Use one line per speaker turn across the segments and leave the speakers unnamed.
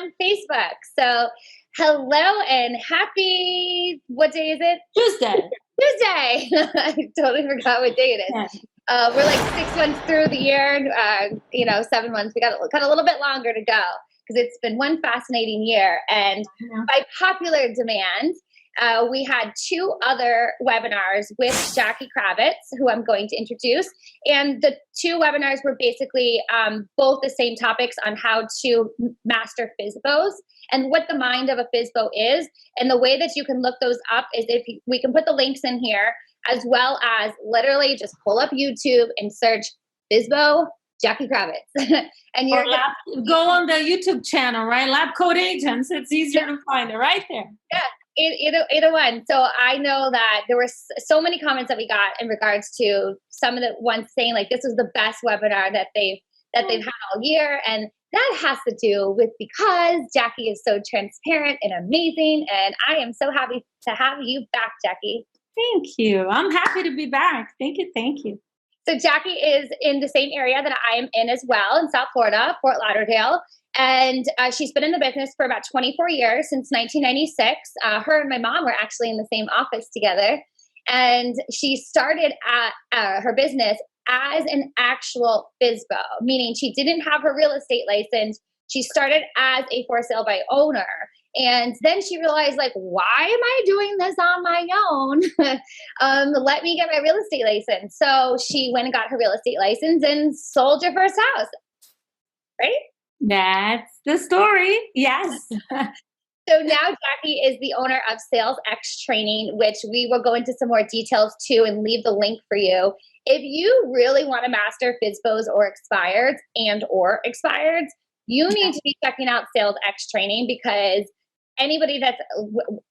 on Facebook. So hello and happy, what day is it?
Tuesday.
Tuesday. I totally forgot what day it is. We're like 6 months through the year, 7 months. We got a little bit longer to go because it's been one fascinating year. And by popular demand, we had 2 other webinars with Jackie Kravitz, who I'm going to introduce. And the 2 webinars were basically both the same topics on how to master FSBOs and what the mind of a FSBO is. And the way that you can look those up is we can put the links in here, as well as literally just pull up YouTube and search FSBO Jackie Kravitz. And you're
go on the YouTube channel, right? Lab Code Agents. It's easier to find it right there.
Yeah. Either one. So I know that there were so many comments that we got in regards to some of the ones saying like this was the best webinar that they've had all year, and that has to do with because Jackie is so transparent and amazing, and I am so happy to have you back, Jackie.
Thank you. I'm happy to be back. Thank you.
So Jackie is in the same area that I am in as well, in South Florida, Fort Lauderdale. And she's been in the business for about 24 years, since 1996. Her and my mom were actually in the same office together. And she started her business as an actual FSBO, meaning she didn't have her real estate license. She started as a for sale by owner. And then she realized, like, why am I doing this on my own? Let me get my real estate license. So she went and got her real estate license and sold her first house, right?
That's the story. Yes.
So now Jackie is the owner of Sales X Training, which we will go into some more details too and leave the link for you. If you really want to master FSBOs or expireds, you need to be checking out Sales X Training, because anybody that's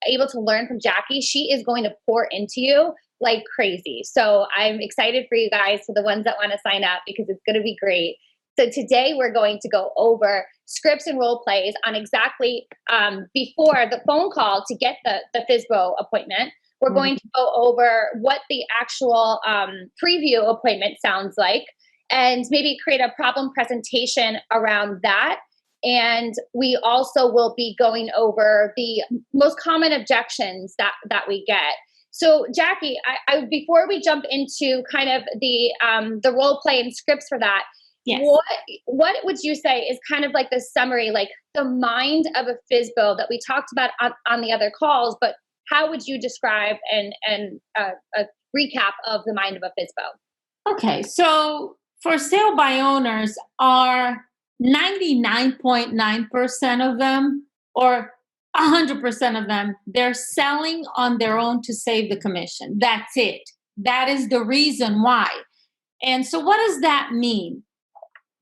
able to learn from Jackie, she is going to pour into you like crazy. So I'm excited for you guys, for the ones that want to sign up, because it's going to be great. So today we're going to go over scripts and role plays on exactly before the phone call to get the FSBO appointment. We're going to go over what the actual preview appointment sounds like, and maybe create a problem presentation around that. And we also will be going over the most common objections that we get. So Jackie, I before we jump into kind of the role play and scripts for that, yes, what would you say is kind of like the summary, like the mind of a FSBO that we talked about on the other calls, but how would you describe and a recap of the mind of a FSBO?
Okay, so for sale by owners are 99.9% of them, or 100% of them, they're selling on their own to save the commission. That's it. That is the reason why. And so what does that mean?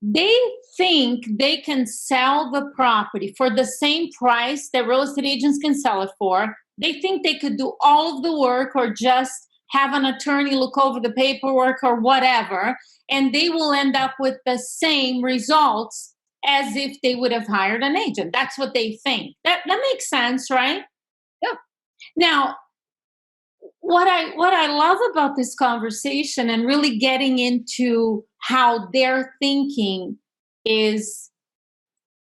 They think they can sell the property for the same price that real estate agents can sell it for. They think they could do all of the work, or just have an attorney look over the paperwork or whatever, and they will end up with the same results as if they would have hired an agent. That's what they think. That makes sense, right?
Yeah.
Now, what I love about this conversation and really getting into how they're thinking is,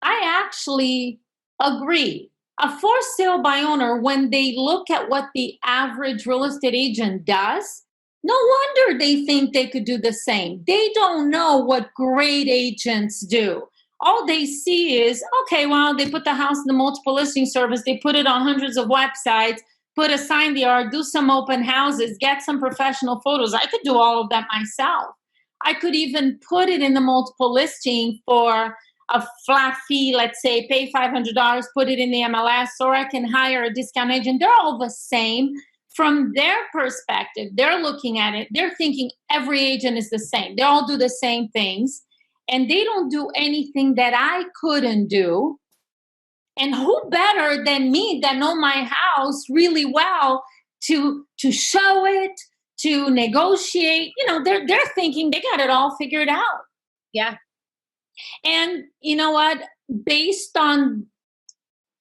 I actually agree. A for sale by owner, when they look at what the average real estate agent does, no wonder they think they could do the same. They don't know what great agents do. All they see is, okay, well, they put the house in the multiple listing service, they put it on hundreds of websites, put a sign there, do some open houses, get some professional photos. I could do all of that myself. I could even put it in the multiple listing for a flat fee, let's say, pay $500, put it in the MLS, or I can hire a discount agent. They're all the same. From their perspective, they're looking at it, they're thinking every agent is the same. They all do the same things, and they don't do anything that I couldn't do. And who better than me that know my house really well to show it, to negotiate? You know, they're thinking they got it all figured out.
Yeah.
And you know what? Based on,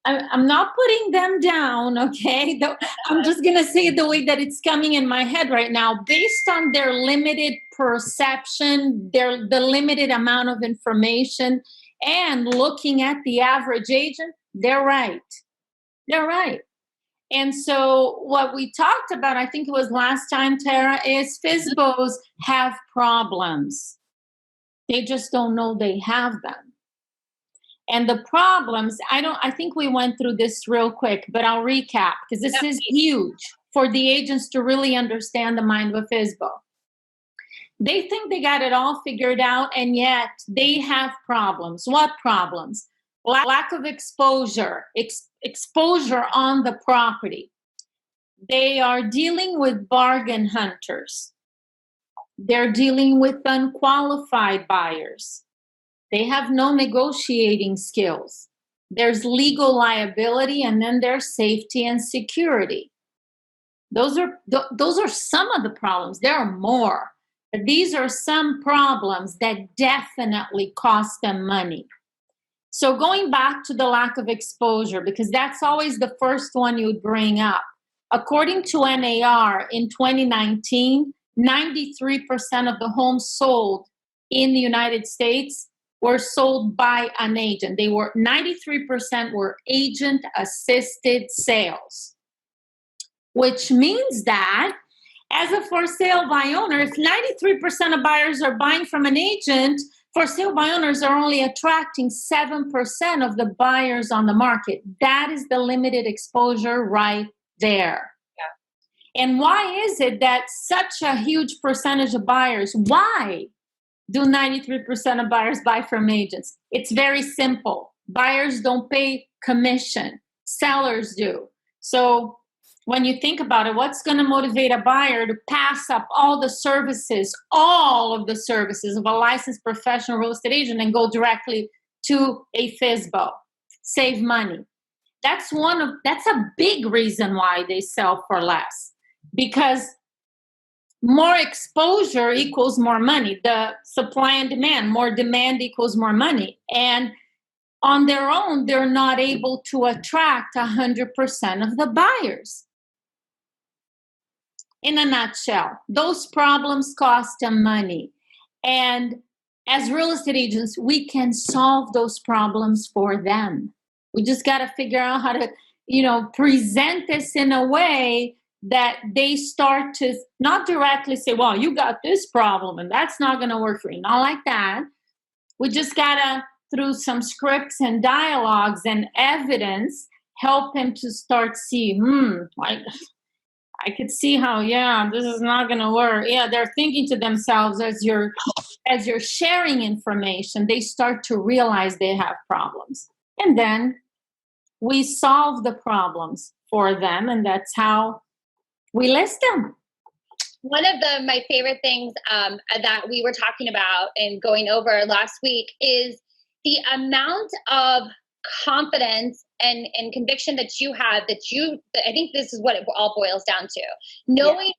I'm not putting them down, okay? I'm just going to say it the way that it's coming in my head right now. Based on their limited perception, the limited amount of information, and looking at the average agent, they're right. They're right. And so what we talked about, I think it was last time, Tara, is FSBOs have problems. They just don't know they have them. And the problems, I think we went through this real quick, but I'll recap because this is huge for the agents to really understand the mind of a FSBO. They think they got it all figured out, and yet they have problems. What problems? Lack of exposure, exposure on the property. They are dealing with bargain hunters. They're dealing with unqualified buyers. They have no negotiating skills. There's legal liability, and then there's safety and security. Those are some of the problems. There are more. But these are some problems that definitely cost them money. So going back to the lack of exposure, because that's always the first one you would bring up. According to NAR, in 2019, 93% of the homes sold in the United States were sold by an agent. 93% were agent-assisted sales, which means that as a for sale by owner, if 93% of buyers are buying from an agent, for sale by owners are only attracting 7% of the buyers on the market. That is the limited exposure right there. Yeah. And why is it that such a huge percentage of buyers, why do 93% of buyers buy from agents? It's very simple. Buyers don't pay commission. Sellers do. So when you think about it, what's going to motivate a buyer to pass up all of the services of a licensed professional real estate agent and go directly to a FSBO? Save money. That's a big reason why they sell for less, because more exposure equals more money. The supply and demand, more demand equals more money. And on their own, they're not able to attract 100% of the buyers. In a nutshell, those problems cost them money. And as real estate agents, we can solve those problems for them. We just got to figure out how to, present this in a way that they start to not directly say, well, you got this problem and that's not going to work for you. Not like that. We just got to, through some scripts and dialogues and evidence, help them to start see, I could see how, this is not going to work. Yeah, they're thinking to themselves as you're sharing information, they start to realize they have problems. And then we solve the problems for them, and that's how we list them.
One of my favorite things that we were talking about and going over last week is the amount of confidence and conviction that you have, I think this is what it all boils down to. Knowing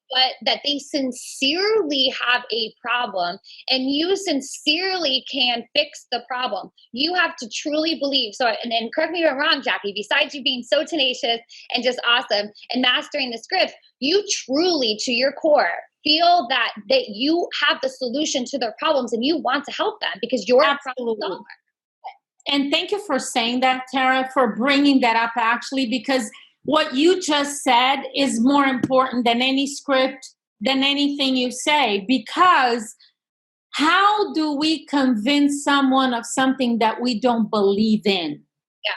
that they sincerely have a problem and you sincerely can fix the problem. You have to truly believe. So, and then correct me if I'm wrong, Jackie, besides you being so tenacious and just awesome and mastering the script, you truly, to your core, feel that you have the solution to their problems and you want to help them because you're a problem solver.
And thank you for saying that, Tara, for bringing that up, actually, because what you just said is more important than any script, than anything you say, because how do we convince someone of something that we don't believe in?
Yeah.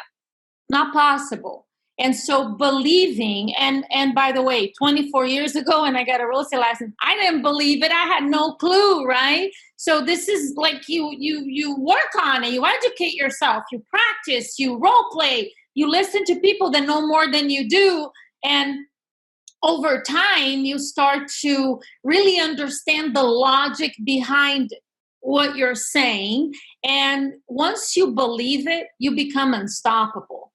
Not possible. And so believing, and by the way, 24 years ago when I got a real estate license, I didn't believe it. I had no clue, right? So this is like you work on it, you educate yourself, you practice, you role play, you listen to people that know more than you do. And over time, you start to really understand the logic behind what you're saying. And once you believe it, you become unstoppable.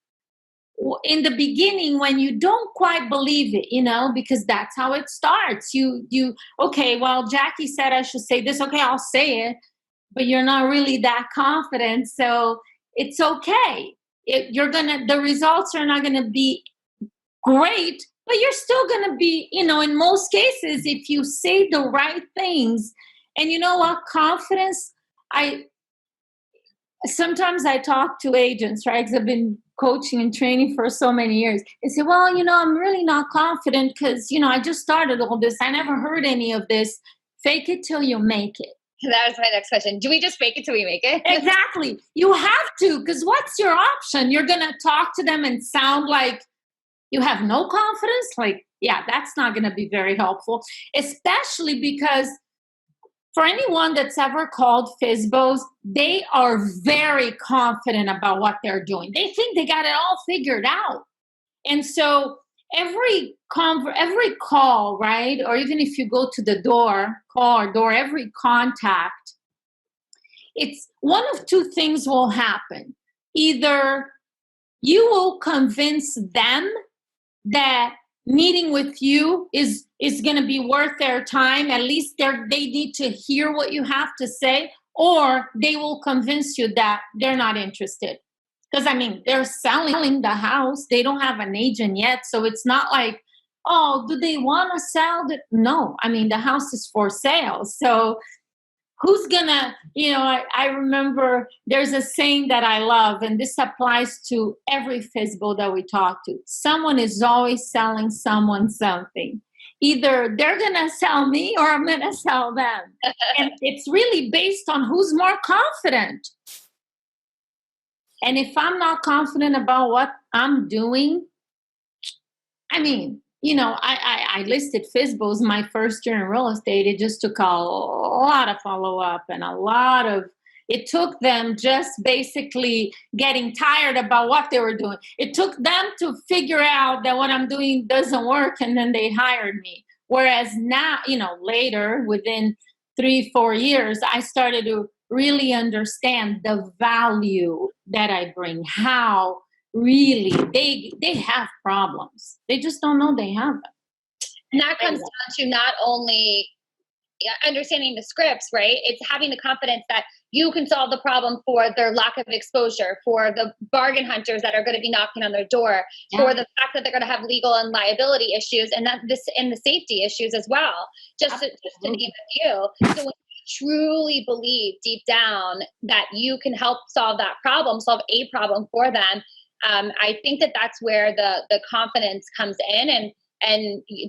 In the beginning, when you don't quite believe it, because that's how it starts. Okay, well, Jackie said I should say this. Okay, I'll say it, but you're not really that confident. So it's okay. The results are not going to be great, but you're still going to be, in most cases, if you say the right things. And you know what? Confidence, sometimes I talk to agents, right? Because I've been coaching and training for so many years. They say, well, I'm really not confident because, I just started all this. I never heard any of this. Fake it till you make it.
That was my next question. Do we just fake it till we make it?
Exactly. You have to, because what's your option? You're going to talk to them and sound like you have no confidence? Like, yeah, that's not going to be very helpful, especially because for anyone that's ever called FSBOs, they are very confident about what they're doing. They think they got it all figured out. And so every call, right? Or even if you go to the call or door, every contact, it's one of two things will happen. Either you will convince them that meeting with you is going to be worth their time. At least they need to hear what you have to say, or they will convince you that they're not interested. Because, they're selling the house. They don't have an agent yet. So it's not like, oh, do they want to sell it? No, the house is for sale. So who's gonna, I remember there's a saying that I love, and this applies to every FSBO that we talk to. Someone is always selling someone something. Either they're gonna sell me or I'm gonna sell them. And it's really based on who's more confident. And if I'm not confident about what I'm doing, I listed FSBOs my first year in real estate. It just took a lot of follow-up and it took them just basically getting tired about what they were doing. It took them to figure out that what I'm doing doesn't work, and then they hired me. Whereas now, later, within 3-4 years, I started to really understand the value that I bring, how really they have problems. They just don't know they have them.
And that comes down to not only understanding the scripts, right? It's having the confidence that you can solve the problem for their lack of exposure, for the bargain hunters that are going to be knocking on their door, for the fact that they're going to have legal and liability issues, and and the safety issues as well. Just to name a few. So when you truly believe deep down that you can help solve a problem for them, I think that's where the confidence comes in, and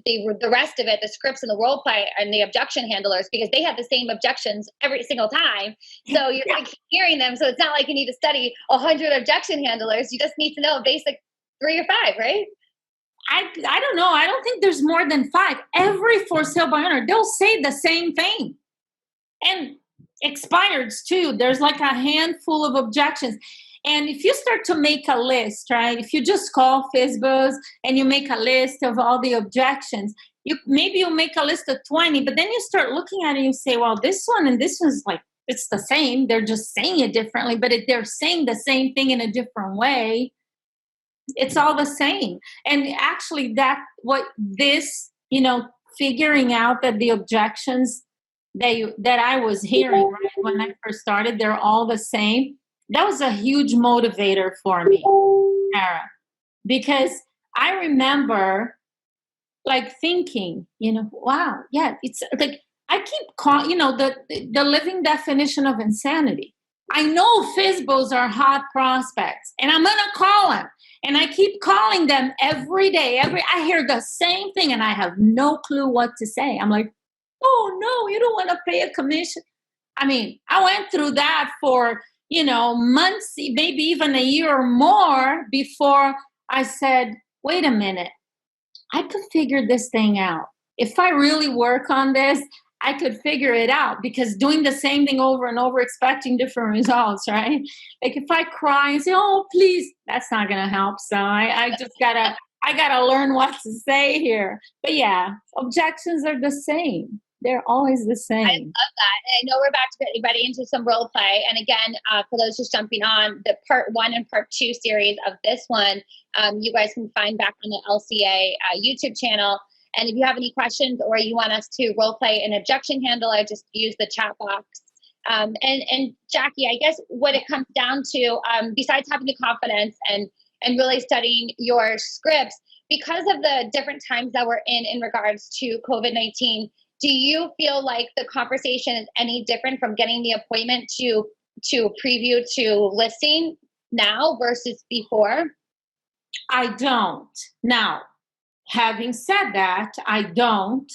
the rest of it, the scripts and the role play and the objection handlers, because they have the same objections every single time. So you're like hearing them. So it's not like you need to study 100 objection handlers. You just need to know a basic 3 or 5, right?
I don't know. I don't think there's more than 5. Every for sale by owner, they'll say the same thing. And expireds too. There's like a handful of objections. And if you start to make a list, right? If you just call FSBOs and you make a list of all the objections, you'll make a list of 20, but then you start looking at it and you say, well, this one and this one's like, it's the same. They're just saying it differently, but if they're saying the same thing in a different way, it's all the same. And actually figuring out that the objections that I was hearing right when I first started, they're all the same. That was a huge motivator for me, Sarah, because I remember thinking, wow, yeah, it's like I keep calling, the living definition of insanity. I know FSBOs are hot prospects, and I'm going to call them. And I keep calling them every day. I hear the same thing, and I have no clue what to say. I'm like, oh, no, you don't want to pay a commission. I went through that for months, maybe even a year or more before I said, wait a minute, I could figure this thing out. If I really work on this, I could figure it out, because doing the same thing over and over, expecting different results, right? Like if I cry and say, oh, please, that's not going to help. So I just gotta learn what to say here. But yeah, objections are the same. They're always the same.
I love that. And I know we're about to get ready into some role play. And again, for those just jumping on, the part 1 and part 2 series of this one, you guys can find back on the LCA YouTube channel. And if you have any questions or you want us to role play an objection handler, just use the chat box. And Jackie, I guess what it comes down to, besides having the confidence and really studying your scripts, because of the different times that we're in regards to COVID-19, do you feel like the conversation is any different from getting the appointment to to preview to listing now versus before?
I don't. Now, having said that, I don't.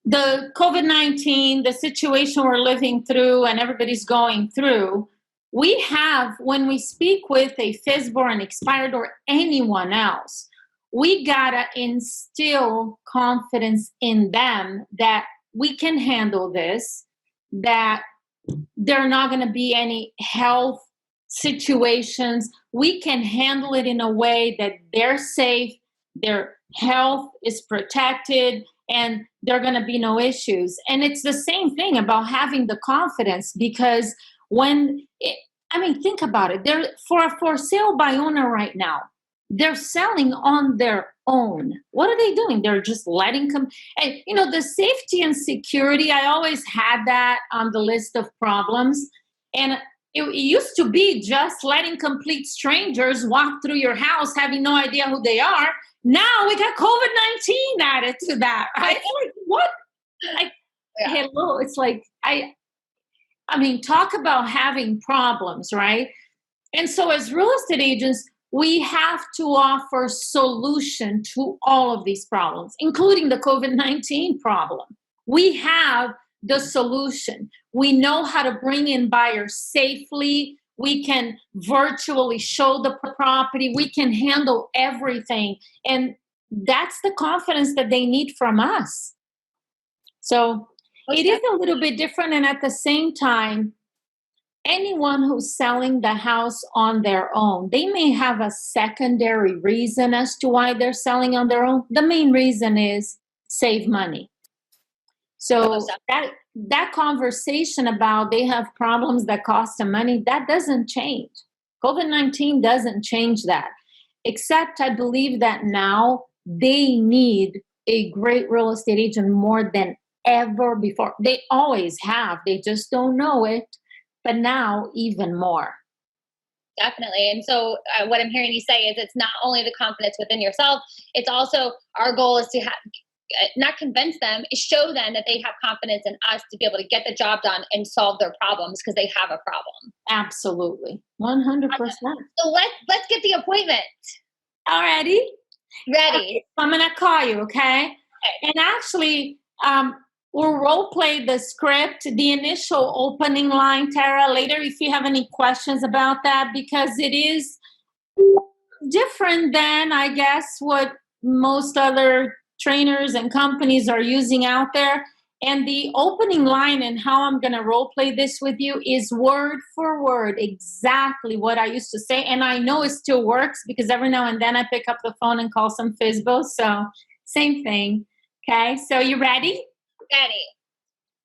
The COVID-19, the situation we're living through and everybody's going through, we have, when we speak with a FSBO, an expired, or anyone else, we gotta instill confidence in them that we can handle this, that there are not gonna be any health situations. We can handle it in a way that they're safe, their health is protected, and there are going to be no issues. And it's the same thing about having the confidence, because think about it. They're for sale by owner right now. They're selling on their own. What are they doing? They're just letting come. And the safety and security, I always had that on the list of problems. And it used to be just letting complete strangers walk through your house, having no idea who they are. Now we got COVID-19 added to that. Right? Like, what? Hello. It's like, talk about having problems, right? And so as real estate agents, we have to offer solution to all of these problems, including the COVID-19 problem. We have the solution. We know how to bring in buyers safely. We can virtually show the property. We can handle everything. And that's the confidence that they need from us. So it is a little bit different. And at the same time, anyone who's selling the house on their own, they may have a secondary reason as to why they're selling on their own. The main reason is save money. So that conversation about they have problems that cost them money, that doesn't change. COVID-19 doesn't change that. Except I believe that now they need a great real estate agent more than ever before. They always have. They just don't know it. But now even more.
Definitely. And so what I'm hearing you say is it's not only the confidence within yourself, it's also our goal is to have, not convince them, show them that they have confidence in us to be able to get the job done and solve their problems because they have a problem.
Absolutely. 100%.
So let's get the appointment.
Alrighty.
Ready.
I'm going to call you, okay? And actually, we'll role play the script, the initial opening line, Tara, later if you have any questions about that, because it is different than, I guess, what most other trainers and companies are using out there. And the opening line and how I'm going to role play this with you is word for word exactly what I used to say. And I know it still works because every now and then I pick up the phone and call some FSBO. So same thing. Okay. So you ready?
Ready.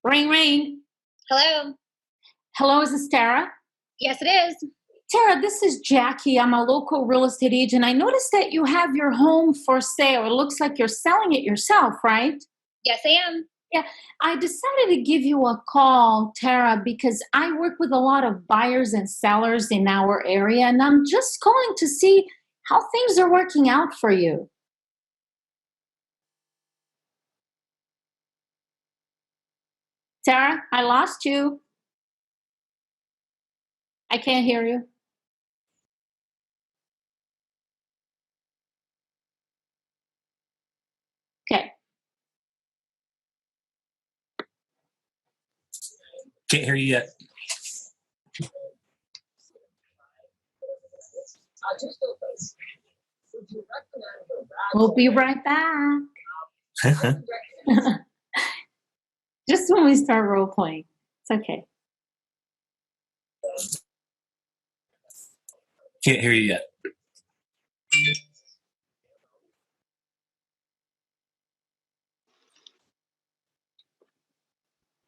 Ring, ring.
Hello.
Hello, is this Tara?
Yes, it is.
Tara, this is Jackie. I'm a local real estate agent. I noticed that you have your home for sale. It looks like you're selling it yourself, right?
Yes, I am.
Yeah, I decided to give you a call, Tara, because I work with a lot of buyers and sellers in our area, and I'm just calling to see how things are working out for you. Tara, I lost you. I can't hear you. Okay.
Can't hear you yet.
We'll be right back. Just when we start role playing. It's okay.
Can't hear you yet.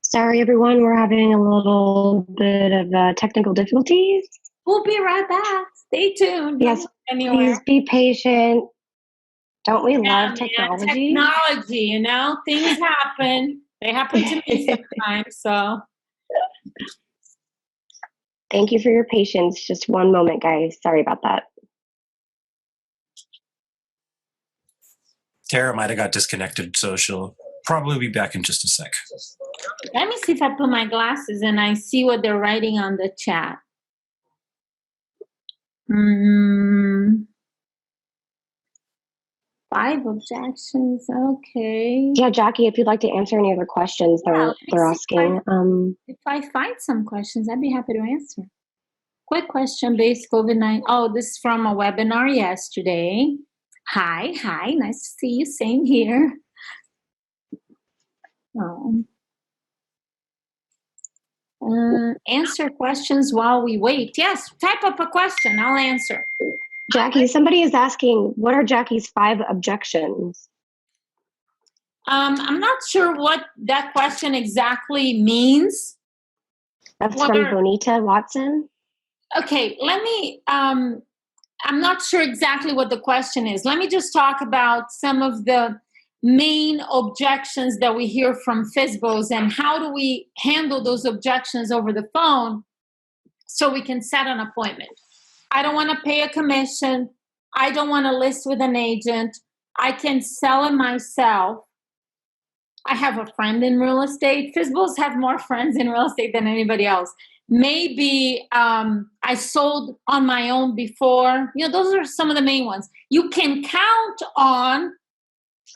Sorry, everyone. We're having a little bit of technical difficulties.
We'll be right back. Stay tuned.
Yes, please be patient. Don't we love technology?
Technology, you know, things happen. They happen to me sometimes, so.
Thank you for your patience. Just one moment, guys. Sorry about that.
Tara might have got disconnected, so she'll probably be back in just a sec.
Let me see if I put my glasses and I see what they're writing on the chat. 5 objections. Okay.
Yeah, Jackie, if you'd like to answer any other questions they're asking.
If I find some questions, I'd be happy to answer. Quick question based COVID-19. Oh, this is from a webinar yesterday. Hi, nice to see you. Same here. Answer questions while we wait. Yes, type up a question. I'll answer.
Jackie, somebody is asking, what are Jackie's 5 objections?
I'm not sure what that question exactly means.
That's from Bonita Watson.
Okay, let me, I'm not sure exactly what the question is. Let me just talk about some of the main objections that we hear from FSBOs and how do we handle those objections over the phone so we can set an appointment. I don't want to pay a commission. I don't want to list with an agent. I can sell it myself. I have a friend in real estate. FSBOs have more friends in real estate than anybody else. Maybe I sold on my own before. You know, those are some of the main ones. You can count on,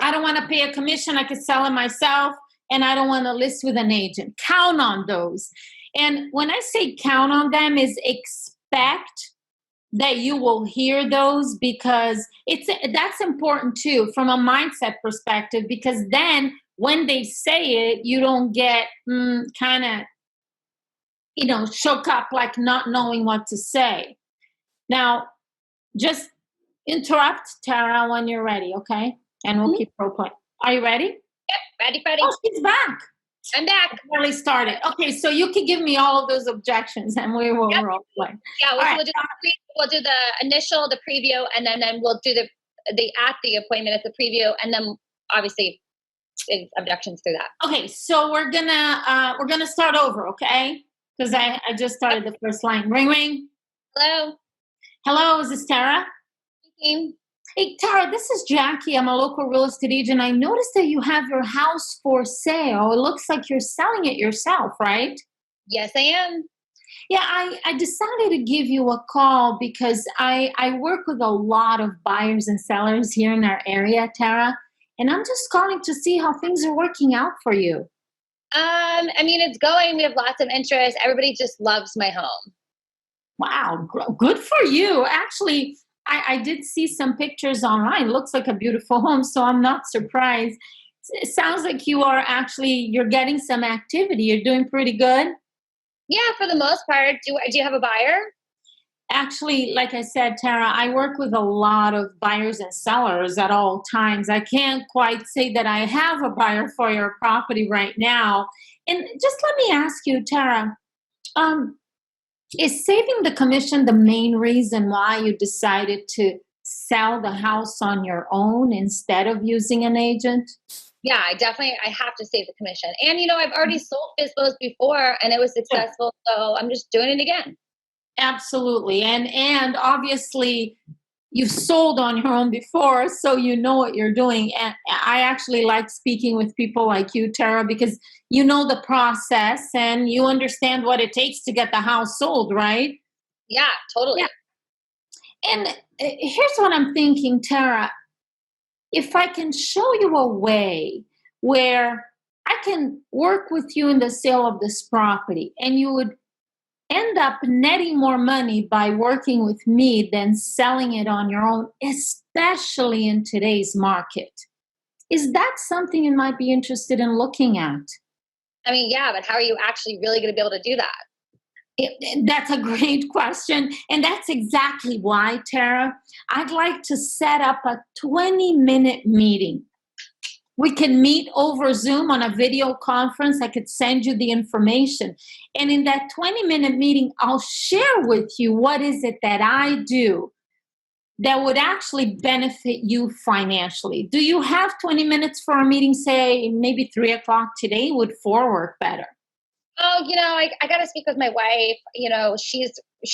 I don't want to pay a commission. I could sell it myself. And I don't want to list with an agent. Count on those. And when I say count on them is expect that you will hear those, because that's important too from a mindset perspective, because then when they say it, you don't get kind of, shook up, like not knowing what to say. Now, just interrupt Tara when you're ready, okay? And we'll keep role playing. Are you ready?
Yep, ready.
Oh, she's back.
I'm back.
Really started. Okay, so you can give me all of those objections and we will role play.
Yeah, we'll do the initial, the preview, and then we'll do the at the appointment at the preview, and then obviously objections through that.
Okay, so we're gonna start over, okay? Because I just started the first line. Ring, ring. Hello, is this Tara?
Speaking.
Hey, Tara, this is Jackie. I'm a local real estate agent. I noticed that you have your house for sale. It looks like you're selling it yourself, right?
Yes, I am.
Yeah, I decided to give you a call because I work with a lot of buyers and sellers here in our area, Tara, and I'm just calling to see how things are working out for you.
I mean, it's going. We have lots of interest. Everybody just loves my home.
Wow, good for you. Actually, I did see some pictures online. It looks like a beautiful home, so I'm not surprised. It sounds like you're getting some activity. You're doing pretty good.
Yeah, for the most part. Do you have a buyer?
Actually, like I said, Tara, I work with a lot of buyers and sellers at all times. I can't quite say that I have a buyer for your property right now. And just let me ask you, Tara, is saving the commission the main reason why you decided to sell the house on your own instead of using an agent?
Yeah, I have to save the commission. And, I've already sold FSBOs before and it was successful. So I'm just doing it again.
Absolutely. And obviously you've sold on your own before, so you know what you're doing. And I actually like speaking with people like you, Tara, because you know the process and you understand what it takes to get the house sold, right?
Yeah, totally.
Yeah. And here's what I'm thinking, Tara. If I can show you a way where I can work with you in the sale of this property and you would end up netting more money by working with me than selling it on your own, especially in today's market. Is that something you might be interested in looking at?
I mean, yeah, but how are you actually really going to be able to do that?
That's a great question. And that's exactly why, Tara, I'd like to set up a 20-minute meeting. We can meet over Zoom on a video conference. I could send you the information. And in that 20-minute meeting, I'll share with you what is it that I do that would actually benefit you financially. Do you have 20 minutes for a meeting, say maybe 3 o'clock today? Would 4 work better?
Oh, I got to speak with my wife. She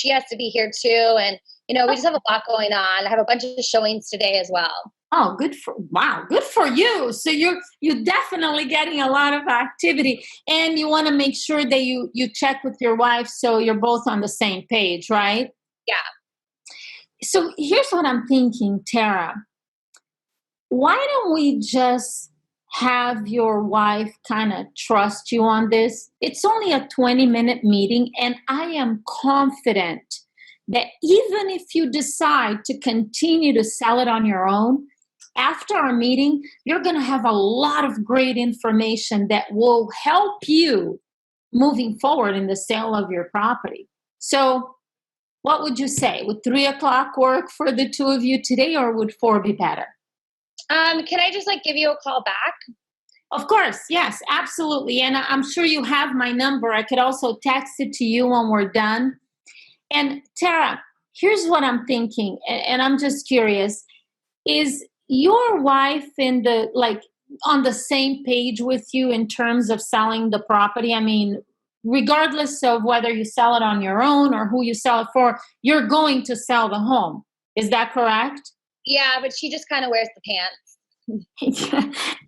has to be here too. And, we just have a lot going on. I have a bunch of showings today as well.
Oh, good for you. So you're definitely getting a lot of activity, and you want to make sure that you check with your wife so you're both on the same page, right?
Yeah.
So here's what I'm thinking, Tara. Why don't we just have your wife kind of trust you on this? It's only a 20-minute meeting, and I am confident that even if you decide to continue to sell it on your own, after our meeting, you're going to have a lot of great information that will help you moving forward in the sale of your property. So what would you say? Would 3 o'clock work for the two of you today, or would 4 be better?
Can I just give you a call back?
Of course. Yes, absolutely. And I'm sure you have my number. I could also text it to you when we're done. And Tara, here's what I'm thinking, and I'm just curious. Is your wife on the same page with you in terms of selling the property? I mean, regardless of whether you sell it on your own or who you sell it for, you're going to sell the home. Is that correct?
Yeah, but she just kind of wears the pants.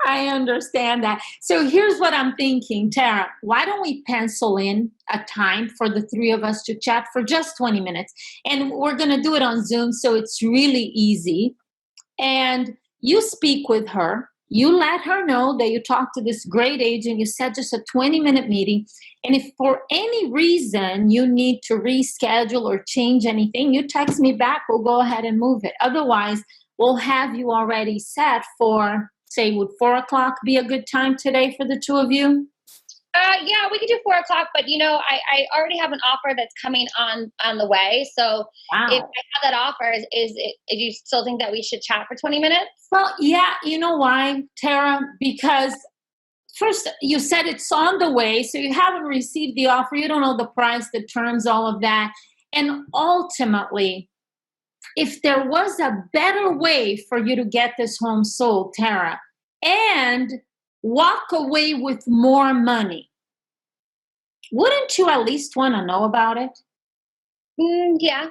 I understand that. So here's what I'm thinking, Tara. Why don't we pencil in a time for the three of us to chat for just 20 minutes? And we're going to do it on Zoom, so it's really easy. And you speak with her. You let her know that you talked to this great agent. You said just a 20-minute meeting. And if for any reason you need to reschedule or change anything, you text me back. We'll go ahead and move it. Otherwise, we'll have you already set for, say, would 4 o'clock be a good time today for the two of you?
Yeah, we could do 4 o'clock, but I already have an offer that's coming on the way. So
Wow.
If I have that offer, do you still think that we should chat for 20 minutes?
Well, yeah. You know why, Tara? Because first, you said it's on the way, so you haven't received the offer. You don't know the price, the terms, all of that. And ultimately, if there was a better way for you to get this home sold, Tara, and walk away with more money, wouldn't you at least want to know about it?
Yeah.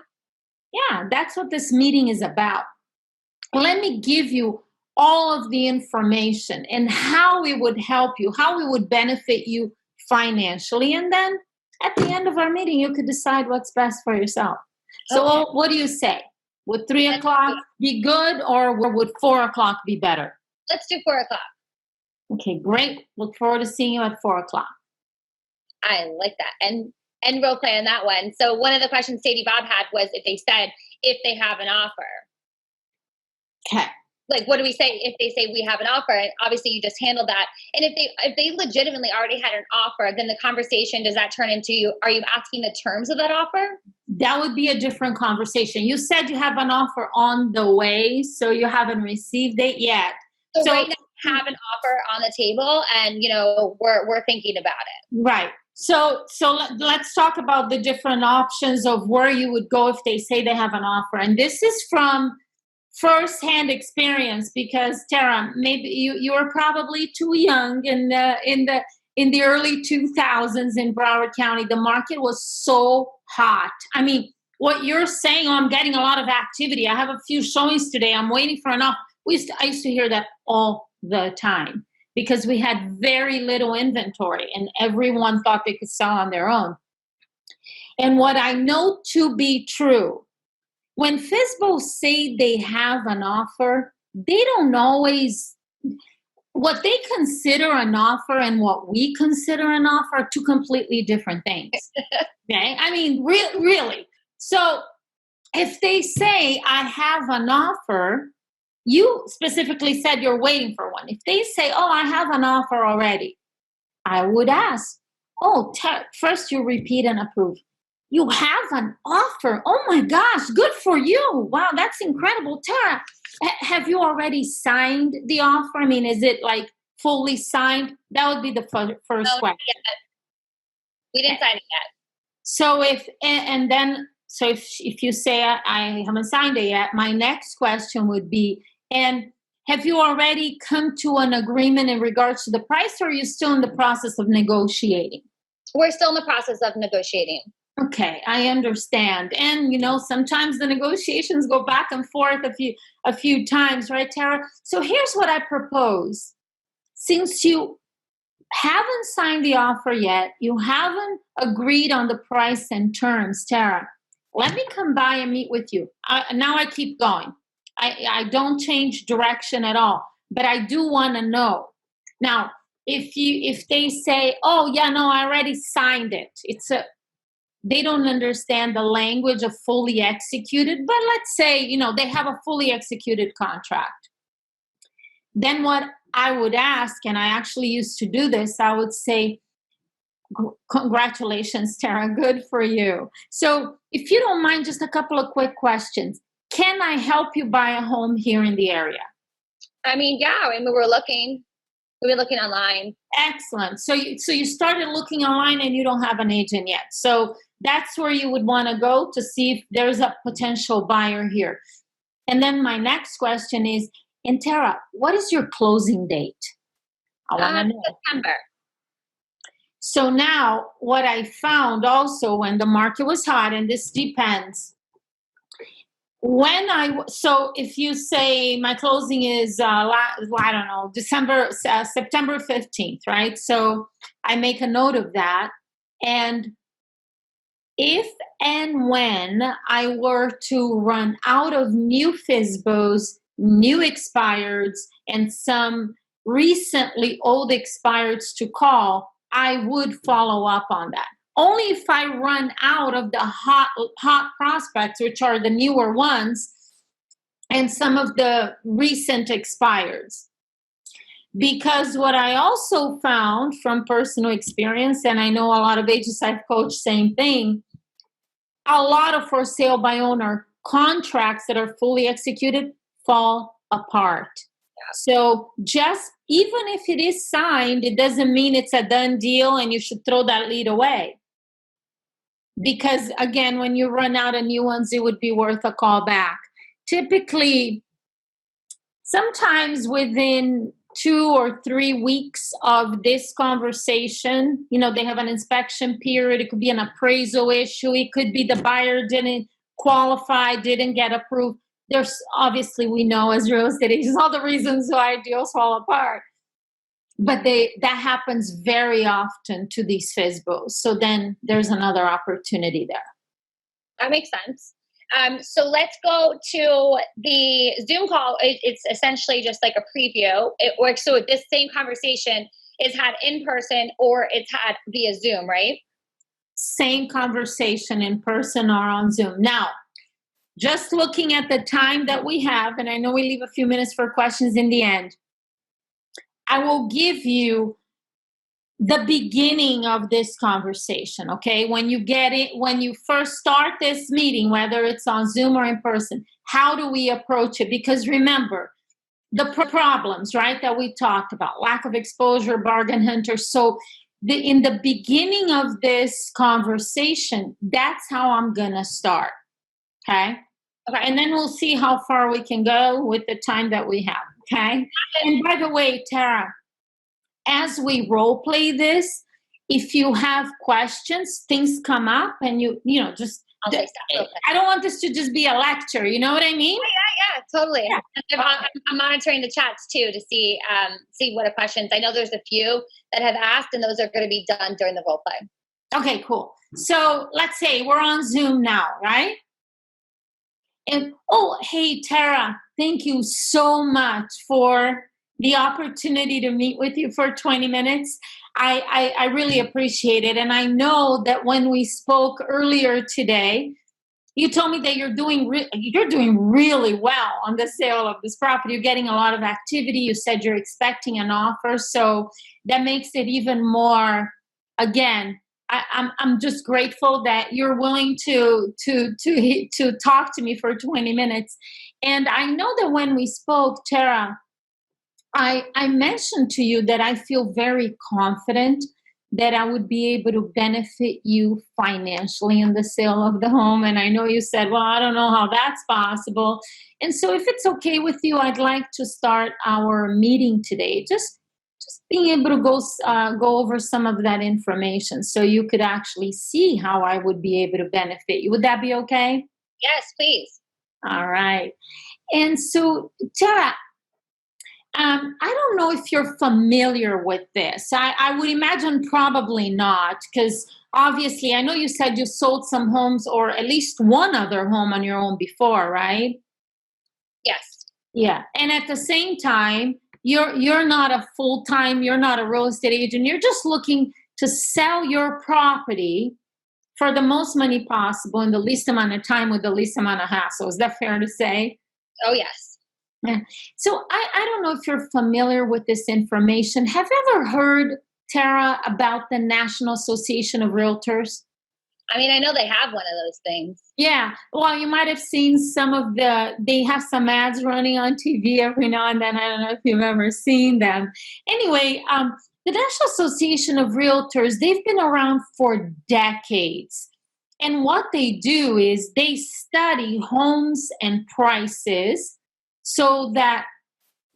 Yeah, that's what this meeting is about. Let me give you all of the information and how it would help you, how it would benefit you financially. And then at the end of our meeting, you could decide what's best for yourself. So
Okay.
what do you say? Would 3 o'clock be good, or would 4 o'clock be better?
Let's do 4 o'clock.
Okay, great. Look forward to seeing you at 4 o'clock.
I like that. And role play on that one. So one of the questions Sadie Bob had was if they have an offer.
Okay.
What do we say if they say we have an offer? And obviously you just handled that. And if they legitimately already had an offer, then the conversation, does that turn into, are you asking the terms of that offer?
That would be a different conversation. You said you have an offer on the way, so you haven't received it yet.
So right now we have an offer on the table, and we're thinking about it.
Right. So let's talk about the different options of where you would go if they say they have an offer. And this is from firsthand experience, because Tara, maybe you were probably too young in the early 2000s in Broward County. The market was so hot. I mean, what you're saying, I'm getting a lot of activity. I have a few showings today. I'm waiting for an offer. I used to hear that all the time because we had very little inventory and everyone thought they could sell on their own. And what I know to be true, when FSBO say they have an offer, they don't always, what they consider an offer and what we consider an offer are two completely different things. Okay? I mean, really. So if they say, I have an offer, you specifically said you're waiting for one. If they say, oh, I have an offer already, I would ask, first you repeat and approve. You have an offer. Oh my gosh, good for you. Wow, that's incredible. Tara, have you already signed the offer? I mean, is it fully signed? That would be the first question.
We didn't sign it yet.
So if you say I haven't signed it yet, my next question would be, and have you already come to an agreement in regards to the price, or are you still in the process of negotiating?
We're still in the process of negotiating.
Okay, I understand. And sometimes the negotiations go back and forth a few times, right, Tara? So here's what I propose. Since you haven't signed the offer yet, you haven't agreed on the price and terms, Tara, let me come by and meet with you. Now I keep going. I don't change direction at all, but I do want to know. Now, if they say, oh yeah, no, I already signed it. They don't understand the language of fully executed, but let's say, they have a fully executed contract. Then what I would ask, and I actually used to do this, I would say, congratulations, Tara, good for you. So if you don't mind, just a couple of quick questions. Can I help you buy a home here in the area?
I mean, yeah, we were looking online.
Excellent. So you started looking online and you don't have an agent yet. So that's where you would want to go to see if there's a potential buyer here. And then my next question is, and Tara, what is your closing date? I want to know.
September.
So now what I found also when the market was hot, and this depends, so if you say my closing is, I don't know, September 15th, right? So I make a note of that. And if and when I were to run out of new FSBOs, new expireds, and some recently old expireds to call, I would follow up on that. Only if I run out of the hot prospects, which are the newer ones, and some of the recent expireds. Because what I also found from personal experience, and I know a lot of agents I've coached, same thing, a lot of for sale by owner contracts that are fully executed fall apart. So just even if it is signed, it doesn't mean it's a done deal and you should throw that lead away. Because again, when you run out of new ones, it would be worth a call back. Typically, sometimes within 2 or 3 weeks of this conversation, they have an inspection period. It could be an appraisal issue. It could be the buyer didn't qualify, didn't get approved. There's obviously, we know as real estate agents, all the reasons why deals fall apart. But that happens very often to these FSBOs. So then there's another opportunity there.
That makes sense. So let's go to the Zoom call. It's essentially just like a preview. It works. So this same conversation is had in person or it's had via Zoom, right?
Same conversation in person or on Zoom. Now, just looking at the time that we have, and I know we leave a few minutes for questions in the end, I will give you the beginning of this conversation, okay? When you get it, when you first start this meeting, whether it's on Zoom or in person, how do we approach it? Because remember, the problems, right, that we talked about, lack of exposure, bargain hunters. So in the beginning of this conversation, that's how I'm going to start, okay? And then we'll see how far we can go with the time that we have, okay? And by the way, Tara, as we role play this, if you have questions, things come up and just, I don't want this to just be a lecture. You know what I mean?
Yeah, totally. Yeah. I'm monitoring the chats too to see what questions. I know there's a few that have asked and those are going to be done during the role play.
Okay, cool. So let's say we're on Zoom now, right? And, hey, Tara, thank you so much for the opportunity to meet with you for 20 minutes. I really appreciate it. And I know that when we spoke earlier today, you told me that you're doing really well on the sale of this property. You're getting a lot of activity. You said you're expecting an offer. So that makes it even more, again, I'm just grateful that you're willing to talk to me for 20 minutes. And I know that when we spoke, Tara, I mentioned to you that I feel very confident that I would be able to benefit you financially in the sale of the home. And I know you said, well, I don't know how that's possible. And so if it's okay with you, I'd like to start our meeting today. Just just being able to go over some of that information so you could actually see how I would be able to benefit you. Would that be okay?
Yes, please.
All right. And so, Tara, I don't know if you're familiar with this. I would imagine probably not, because obviously I know you said you sold some homes or at least one other home on your own before, right?
Yes.
Yeah. And at the same time, you're not a full-time, you're not a real estate agent. You're just looking to sell your property for the most money possible in the least amount of time with the least amount of hassle. Is that fair to say?
Oh, yes.
Yeah. So I don't know if you're familiar with this information. Have you ever heard, Tara, about the National Association of Realtors?
I mean, I know they have one of those things.
Yeah. Well, you might have seen they have some ads running on TV every now and then. I don't know if you've ever seen them. Anyway, the National Association of Realtors, they've been around for decades. And what they do is they study homes and prices so that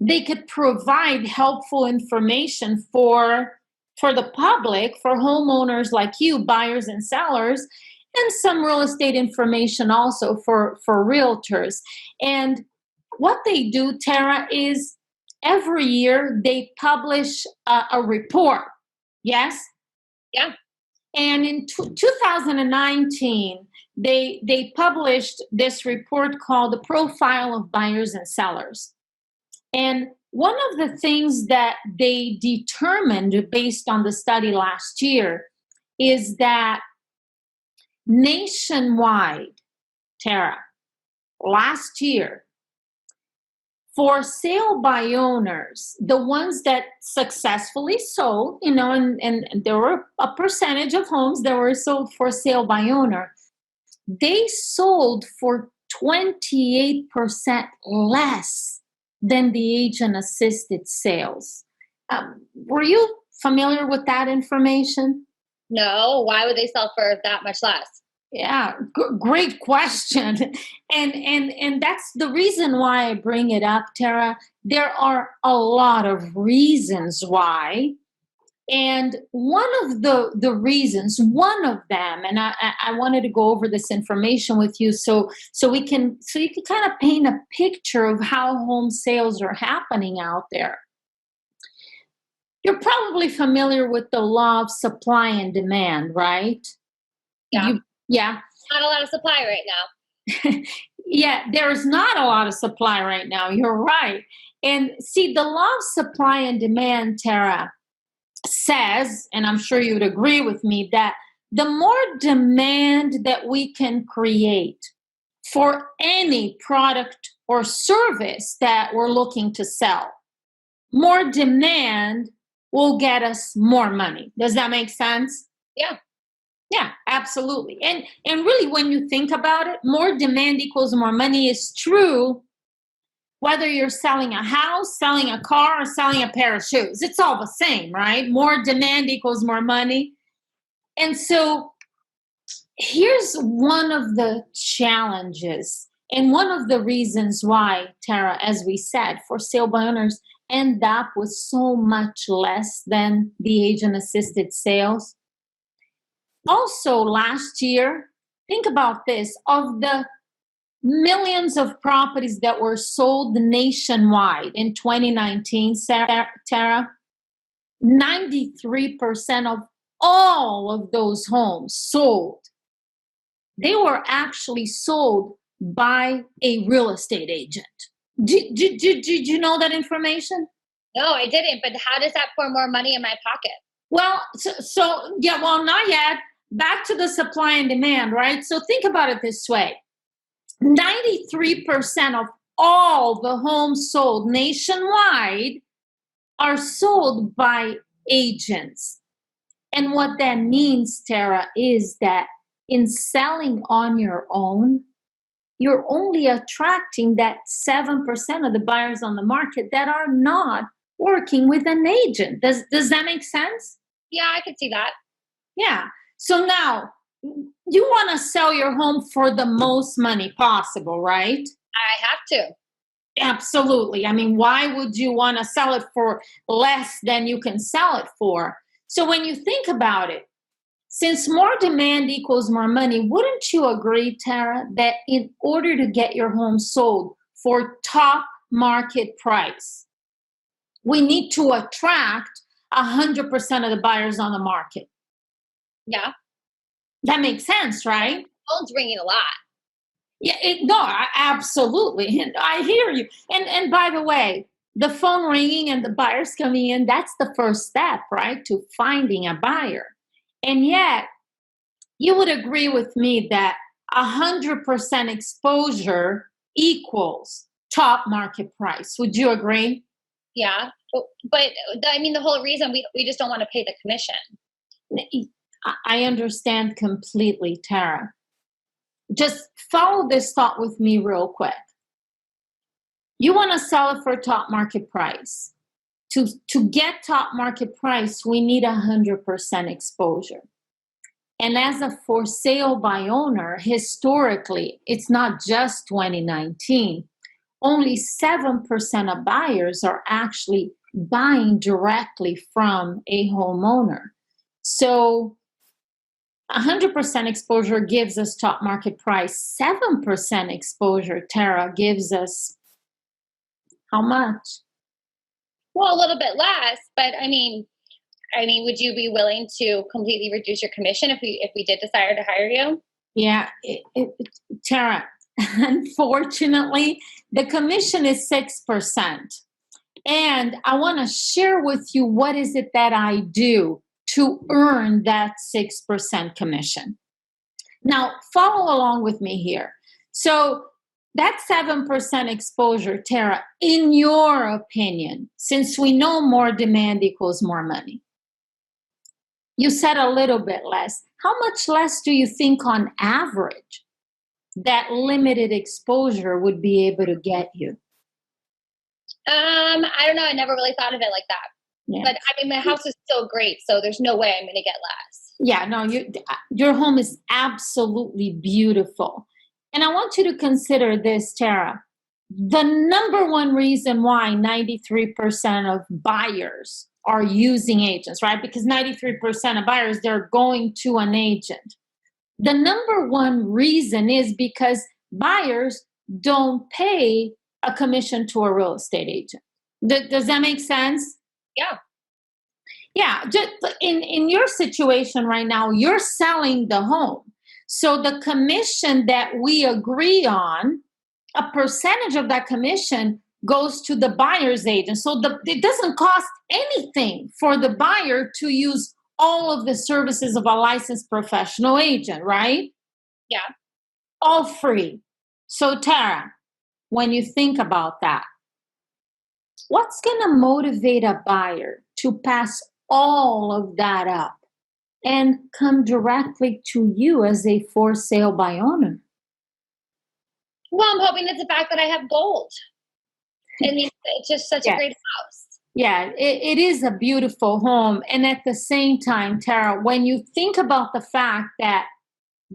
they could provide helpful information for the public, for homeowners like you, buyers and sellers, and some real estate information also for realtors. And what they do, Tara, is every year they publish a report. Yes?
Yeah.
And in 2019, they published this report called The Profile of Buyers and Sellers. And one of the things that they determined based on the study last year is that nationwide, Tara, last year, for sale by owners, the ones that successfully sold, and there were a percentage of homes that were sold for sale by owner, they sold for 28% less than the agent-assisted sales. Were you familiar with that information?
No. Why would they sell for that much less?
Yeah, great question. And that's the reason why I bring it up, Tara. There are a lot of reasons why. And one of the reasons, one of them, and I wanted to go over this information with you so you can kind of paint a picture of how home sales are happening out there. You're probably familiar with the law of supply and demand, right?
Yeah.
Yeah.
Not a lot of supply right now.
Yeah, there's not a lot of supply right now. You're right. And see, the law of supply and demand, Tara, says, and I'm sure you would agree with me, that the more demand that we can create for any product or service that we're looking to sell, more demand will get us more money. Does that make sense?
Yeah.
Yeah, absolutely. And really, when you think about it, more demand equals more money is true whether you're selling a house, selling a car, or selling a pair of shoes. It's all the same, right? More demand equals more money. And so here's one of the challenges and one of the reasons why, Tara, as we said, for sale by owners end up with so much less than the agent-assisted sales. Also, last year, think about this, of the millions of properties that were sold nationwide in 2019, Tara, 93% of all of those homes sold, they were actually sold by a real estate agent. Did you know that information?
No, I didn't. But how does that pour more money in my pocket?
Well, well, not yet. Back to the supply and demand, right? So think about it this way. 93% of all the homes sold nationwide are sold by agents. And what that means, Tara, is that in selling on your own, you're only attracting that 7% of the buyers on the market that are not working with an agent. Does that make sense?
Yeah, I could see that.
Yeah. So now, you want to sell your home for the most money possible, right?
I have to.
Absolutely. I mean, why would you want to sell it for less than you can sell it for? So when you think about it, since more demand equals more money, wouldn't you agree, Tara, that in order to get your home sold for top market price, we need to attract 100% of the buyers on the market?
Yeah.
That makes sense, right?
Phone's ringing a lot.
Yeah, absolutely. And I hear you. And by the way, the phone ringing and the buyers coming in, that's the first step, right, to finding a buyer. And yet, you would agree with me that 100% exposure equals top market price. Would you agree?
Yeah. But I mean, the whole reason we just don't want to pay the commission.
I understand completely, Tara. Just follow this thought with me real quick. You want to sell it for top market price. To get top market price, we need 100% exposure. And as a for sale by owner, historically, it's not just 2019. Only 7% of buyers are actually buying directly from a homeowner. So 100% exposure gives us top market price. 7% exposure, Tara, gives us how much?
Well, a little bit less, but I mean, would you be willing to completely reduce your commission if we did decide to hire you?
Yeah, Tara, unfortunately, the commission is 6%. And I want to share with you what is it that I do to earn that 6% commission. Now, follow along with me here. So that 7% exposure, Tara, in your opinion, since we know more demand equals more money, you said a little bit less. How much less do you think on average that limited exposure would be able to get you?
I don't know. I never really thought of it like that. Yeah. But I mean, my house is so great, so there's no way I'm going to get less.
Yeah, no, your home is absolutely beautiful. And I want you to consider this, Tara. The number one reason why 93% of buyers are using agents, right? Because 93% of buyers, they're going to an agent. The number one reason is because buyers don't pay a commission to a real estate agent. Does that make sense?
Yeah.
Yeah. Just in your situation right now, you're selling the home. So the commission that we agree on, a percentage of that commission goes to the buyer's agent. So it doesn't cost anything for the buyer to use all of the services of a licensed professional agent, right?
Yeah.
All free. So Tara, when you think about that, what's going to motivate a buyer to pass all of that up and come directly to you as a for sale by owner?
Well, I'm hoping it's the fact that I have gold. I mean, it's just such a great house.
Yeah, it is a beautiful home. And at the same time, Tara, when you think about the fact that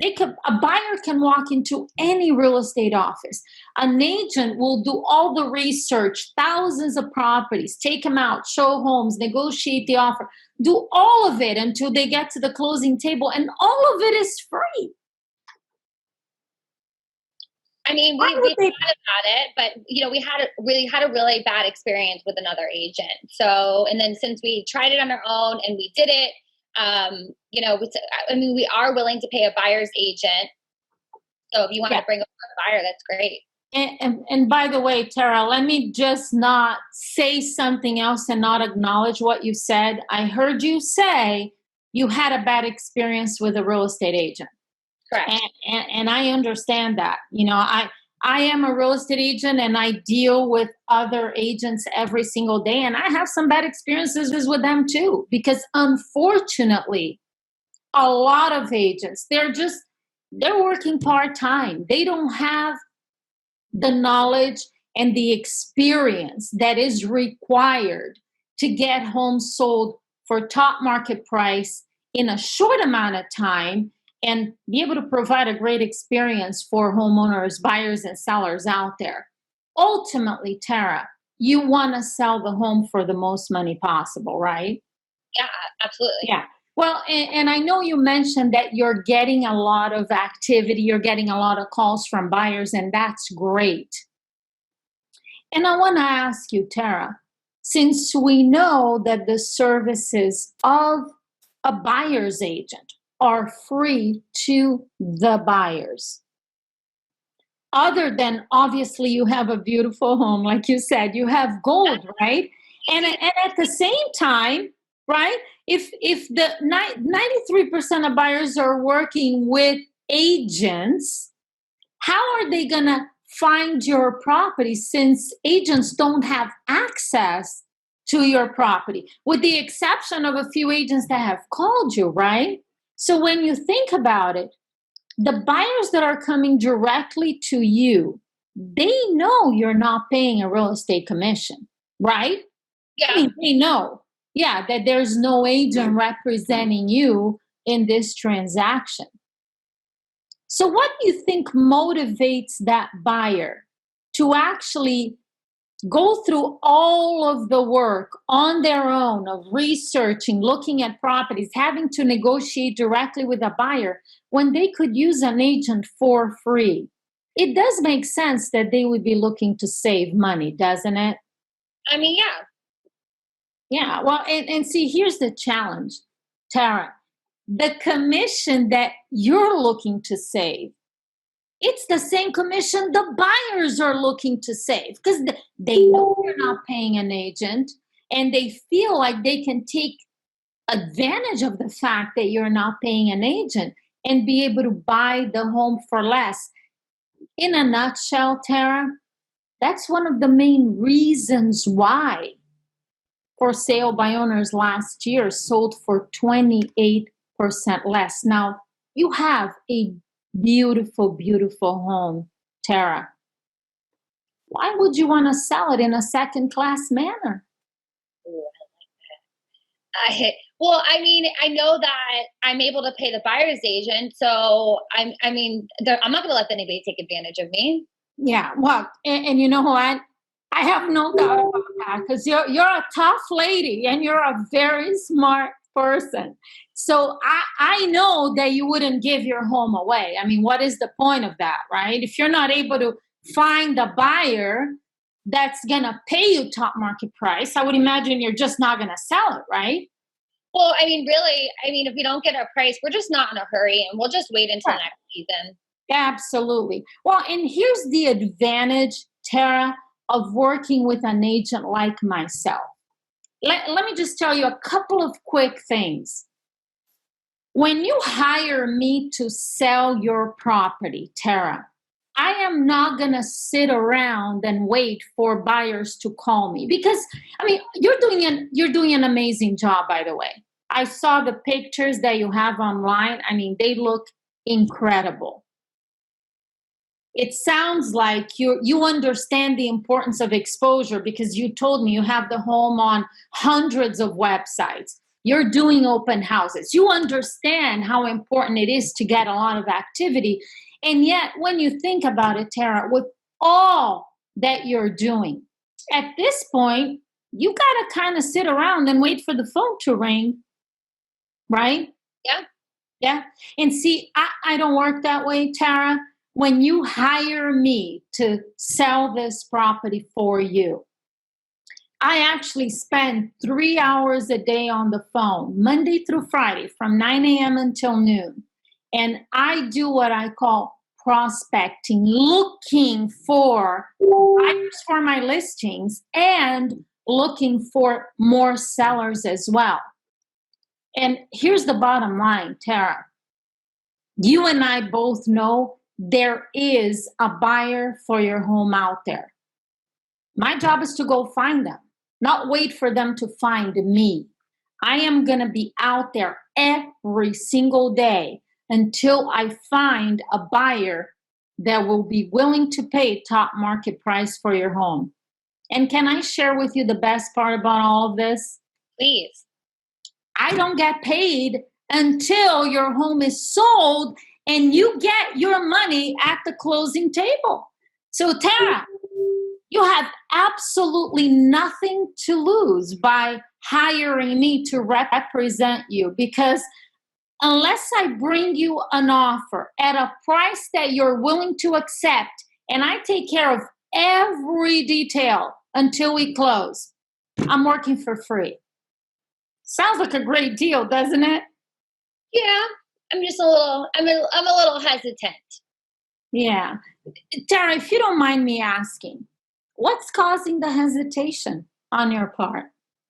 a buyer can walk into any real estate office. An agent will do all the research, thousands of properties, take them out, show homes, negotiate the offer, do all of it until they get to the closing table, and all of it is free.
I mean, we thought about it, but we had a really bad experience with another agent. So, and then since we tried it on our own and we did it, we are willing to pay a buyer's agent. So if you want to bring a buyer, that's great.
And by the way, Tara, let me just not say something else and not acknowledge what you said. I heard you say you had a bad experience with a real estate agent.
Correct.
And I understand that. I am a real estate agent and I deal with other agents every single day. And I have some bad experiences with them too, because unfortunately, a lot of agents, they're working part-time. They don't have the knowledge and the experience that is required to get homes sold for top market price in a short amount of time and be able to provide a great experience for homeowners, buyers, and sellers out there. ultimately, Tara, you want to sell the home for the most money possible, right?
Yeah, absolutely.
Yeah. Well, and I know you mentioned that you're getting a lot of activity, you're getting a lot of calls from buyers, and that's great. And I want to ask you, Tara, since we know that the services of a buyer's agent are free to the buyers, other than obviously you have a beautiful home, like you said, you have gold, right? And at the same time, right, if the 93% of buyers are working with agents, how are they going to find your property since agents don't have access to your property, with the exception of a few agents that have called you, right? So when you think about it, the buyers that are coming directly to you, they know you're not paying a real estate commission, right?
Yeah.
I mean, they know, yeah, that there's no agent representing you in this transaction. So what do you think motivates that buyer to actually go through all of the work on their own of researching, looking at properties, having to negotiate directly with a buyer when they could use an agent for free? It does make sense that they would be looking to save money, doesn't it?
I mean, yeah.
Yeah, well, and see, here's the challenge, Tara. The commission that you're looking to save, it's the same commission the buyers are looking to save, because they know you're not paying an agent, and they feel like they can take advantage of the fact that you're not paying an agent and be able to buy the home for less. In a nutshell, Tara, that's one of the main reasons why for sale by owners last year sold for 28% less. Now, you have a beautiful, beautiful home, Tara. Why would you want to sell it in a second-class manner?
Well, I mean, I know that I'm able to pay the buyer's agent, so I'm not going to let anybody take advantage of me.
Yeah, well, and you know what? I have no doubt about that, because you're a tough lady and you're a very smart person. So I know that you wouldn't give your home away. I mean, what is the point of that, right? If you're not able to find a buyer that's going to pay you top market price, I would imagine you're just not going to sell it, right?
Well, I mean, really, if we don't get our price, we're just not in a hurry, and we'll just wait until next season.
Absolutely. Well, and here's the advantage, Tara, of working with an agent like myself. Let me just tell you a couple of quick things. When you hire me to sell your property, Tara, I am not going to sit around and wait for buyers to call me, because, I mean, you're doing an amazing job, by the way. I saw the pictures that you have online. I mean, they look incredible. It sounds like you understand the importance of exposure, because you told me you have the home on hundreds of websites. You're doing open houses. You understand how important it is to get a lot of activity. And yet, when you think about it, Tara, with all that you're doing, at this point, you got to kind of sit around and wait for the phone to ring, right?
Yeah.
Yeah. And see, I don't work that way, Tara. When you hire me to sell this property for you, I actually spend 3 hours a day on the phone, Monday through Friday, from 9 a.m. until noon. And I do what I call prospecting, looking for buyers for my listings and looking for more sellers as well. And here's the bottom line, Tara. You and I both know there is a buyer for your home out there. My job is to go find them, not wait for them to find me. I am going to be out there every single day until I find a buyer that will be willing to pay top market price for your home. And can I share with you the best part about all of this?
Please.
I don't get paid until your home is sold and you get your money at the closing table. So, Tara, You have absolutely nothing to lose by hiring me to represent you, because unless I bring you an offer at a price that you're willing to accept and I take care of every detail until we close, I'm working for free. Sounds like a great deal, doesn't it?
Yeah, I'm just I'm a little hesitant.
Yeah. Tara, if you don't mind me asking, what's causing the hesitation on your part?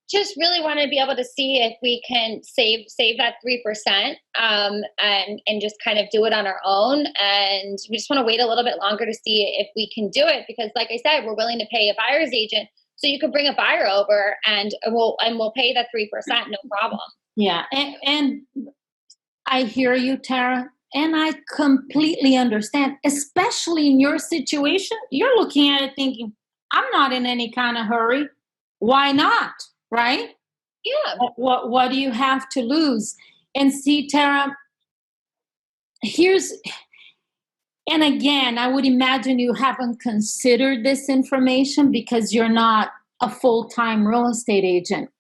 Just really want to be able to see if we can save that 3%, and just kind of do it on our own. And we just want to wait a little bit longer to see if we can do it, because like I said, we're willing to pay a buyer's agent. So you could bring a buyer over and we'll pay that 3%, no problem.
Yeah. And I hear you, Tara, and I completely understand, especially in your situation. You're looking at it thinking, I'm not in any kind of hurry. Why not? Right?
Yeah.
What do you have to lose? And see, Tara, and again, I would imagine you haven't considered this information because you're not a full-time real estate agent.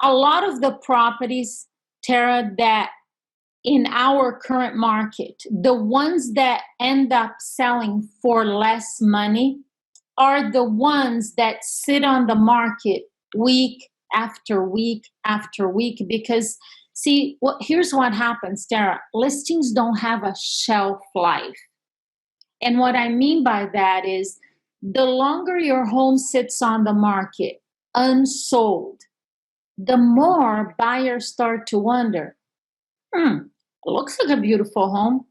A lot of the properties, Tara, that in our current market, the ones that end up selling for less money are the ones that sit on the market week after week after week. Because, see, here's what happens, Tara. Listings don't have a shelf life. And what I mean by that is the longer your home sits on the market unsold, the more buyers start to wonder, it looks like a beautiful home.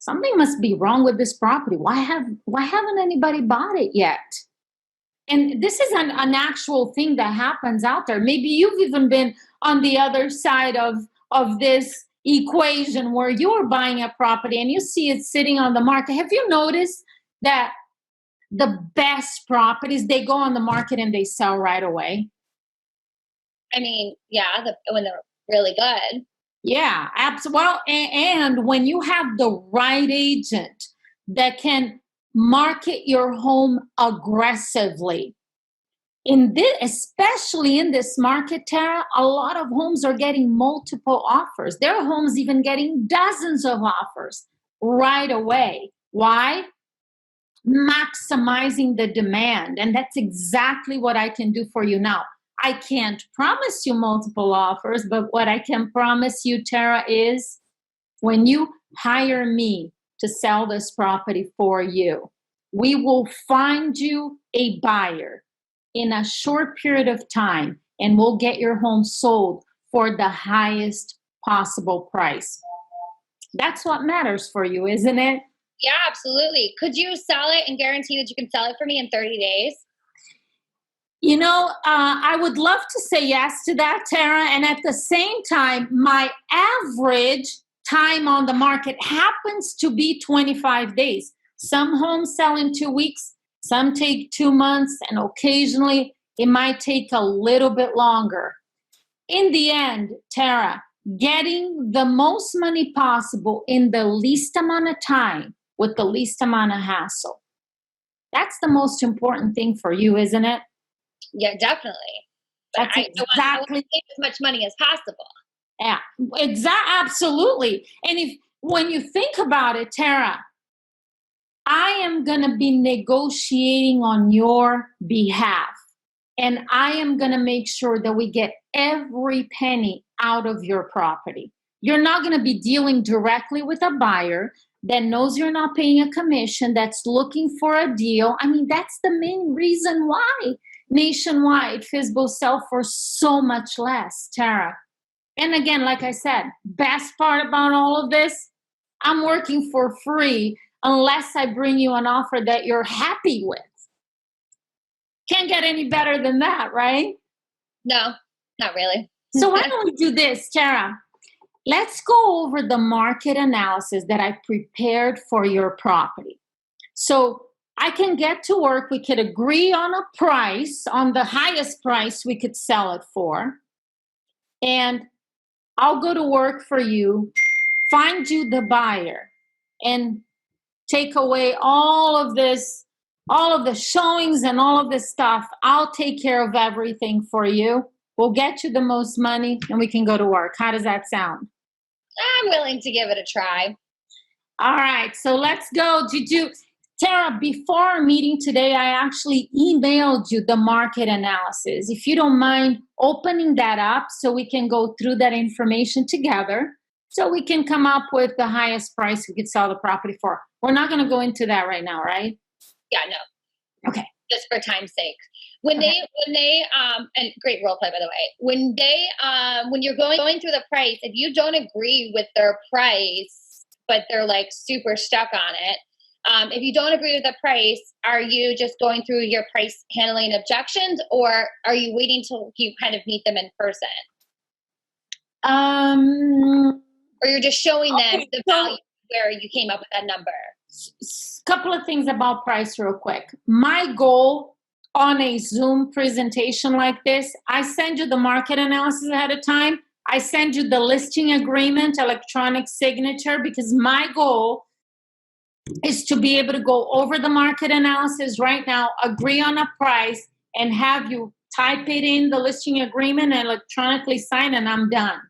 Something must be wrong with this property. Why haven't anybody bought it yet? And this is an actual thing that happens out there. Maybe you've even been on the other side of this equation where you're buying a property and you see it sitting on the market. Have you noticed that the best properties, they go on the market and they sell right away?
I mean, yeah, when they're really good.
Yeah, absolutely. Well, and when you have the right agent that can market your home aggressively, especially in this market, Tara, a lot of homes are getting multiple offers. There are homes even getting dozens of offers right away. Why? Maximizing the demand. And that's exactly what I can do for you now. I can't promise you multiple offers, but what I can promise you, Tara, is when you hire me to sell this property for you, we will find you a buyer in a short period of time, and we'll get your home sold for the highest possible price. That's what matters for you, isn't it?
Yeah, absolutely. Could you sell it and guarantee that you can sell it for me in 30 days?
You know, I would love to say yes to that, Tara. And at the same time, my average time on the market happens to be 25 days. Some homes sell in 2 weeks, some take 2 months, and occasionally it might take a little bit longer. In the end, Tara, getting the most money possible in the least amount of time with the least amount of hassle. That's the most important thing for you, isn't it?
Yeah, definitely.
That's
I want to save as much money as possible.
Yeah, absolutely. And when you think about it, Tara, I am going to be negotiating on your behalf. And I am going to make sure that we get every penny out of your property. You're not going to be dealing directly with a buyer that knows you're not paying a commission, that's looking for a deal. I mean, that's the main reason why nationwide FSBO sell for so much less, Tara. And again, like I said, best part about all of this, I'm working for free unless I bring you an offer that you're happy with. Can't get any better than that, right?
No, not really.
So why don't we do this, Tara? Let's go over the market analysis that I prepared for your property. So I can get to work. We could agree on a price, on the highest price we could sell it for. And I'll go to work for you, find you the buyer, and take away all of this all of the showings and all of this stuff. I'll take care of everything for you. We'll get you the most money and we can go to work. How does that sound?
I'm willing to give it a try.
All right, so let's go. Tara, before our meeting today, I actually emailed you the market analysis. If you don't mind opening that up so we can go through that information together, so we can come up with the highest price we could sell the property for. We're not going to go into that right now, right?
Yeah, no.
Okay.
Just for time's sake. When they and great role play, by the way, when you're going through the price, if you don't agree with their price, but they're like super stuck on it, if you don't agree with the price, are you just going through your price handling objections, or are you waiting till you kind of meet them in person? Or you're just showing them the value where you came up with that number?
Couple of things about price real quick. My goal on a Zoom presentation like this, I send you the market analysis ahead of time. I send you the listing agreement, electronic signature, because my goal is to be able to go over the market analysis right now, agree on a price, and have you type it in the listing agreement and electronically sign, and I'm done.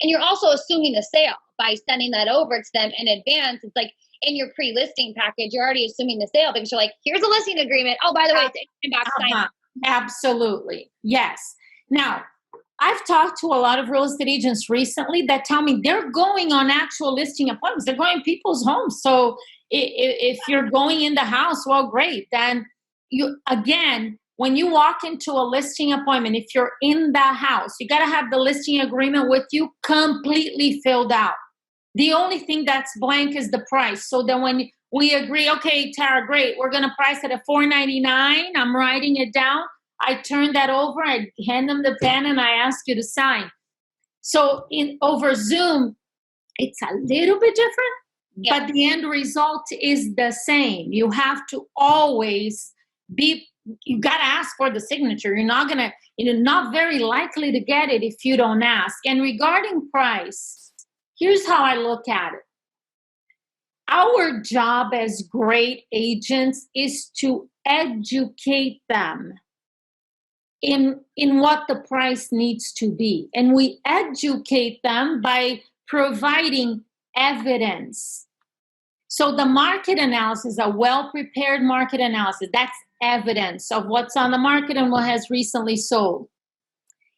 And you're also assuming a sale by sending that over to them in advance. It's like in your pre-listing package, you're already assuming the sale because you're like, here's a listing agreement. Oh, by the way, it's inbox sign.
Absolutely. Yes. Now, I've talked to a lot of real estate agents recently that tell me they're going on actual listing appointments. They're going to people's homes. So if you're going in the house, well, great. Then when you walk into a listing appointment, if you're in the house, you got to have the listing agreement with you completely filled out. The only thing that's blank is the price. So then when we agree, okay, Tara, great, we're going to price it at $4.99. I'm writing it down. I turn that over, I hand them the pen, and I ask you to sign. So over Zoom, it's a little bit different, but the end result is the same. You have to always you got to ask for the signature. You're not very likely to get it if you don't ask. And regarding price, here's how I look at it. Our job as great agents is to educate them in what the price needs to be. And we educate them by providing evidence. So the market analysis, a well-prepared market analysis, that's evidence of what's on the market and what has recently sold.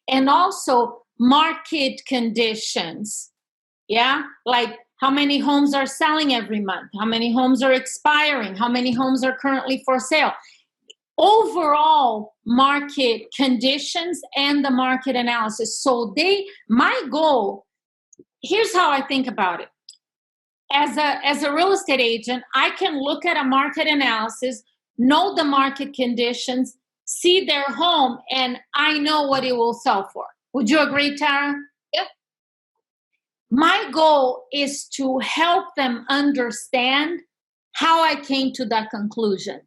And also market conditions. Yeah, like how many homes are selling every month, how many homes are expiring, how many homes are currently for sale. Overall market conditions and the market analysis. So my goal, here's how I think about it. As a real estate agent, I can look at a market analysis, know the market conditions, see their home, and I know what it will sell for. Would you agree, Tara?
Yep.
My goal is to help them understand how I came to that conclusion.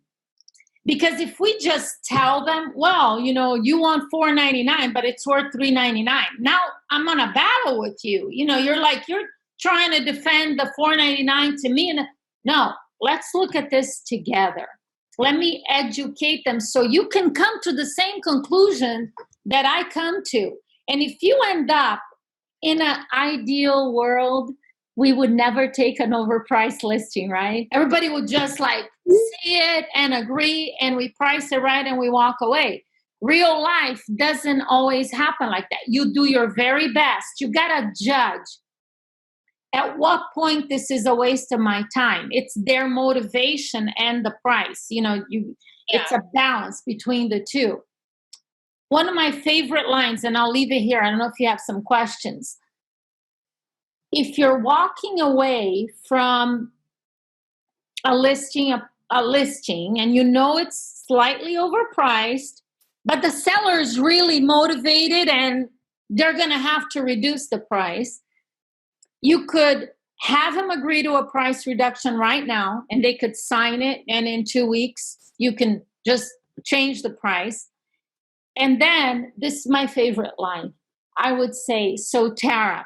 Because if we just tell them, well, you want $4.99, but it's worth $3.99. Now I'm on a battle with you. You're trying to defend the $4.99 to me. And no, let's look at this together. Let me educate them so you can come to the same conclusion that I come to. And if you end up in an ideal world, we would never take an overpriced listing, right? Everybody would just see it and agree, and we price it right and we walk away. Real life doesn't always happen like that. You do your very best. You got to judge at what point this is a waste of my time. It's their motivation and the price. It's a balance between the two. One of my favorite lines, and I'll leave it here. I don't know if you have some questions. If you're walking away from a listing and it's slightly overpriced, but the seller is really motivated and they're going to have to reduce the price, you could have them agree to a price reduction right now, and they could sign it, and in 2 weeks, you can just change the price. And then, this is my favorite line. I would say, so Tara,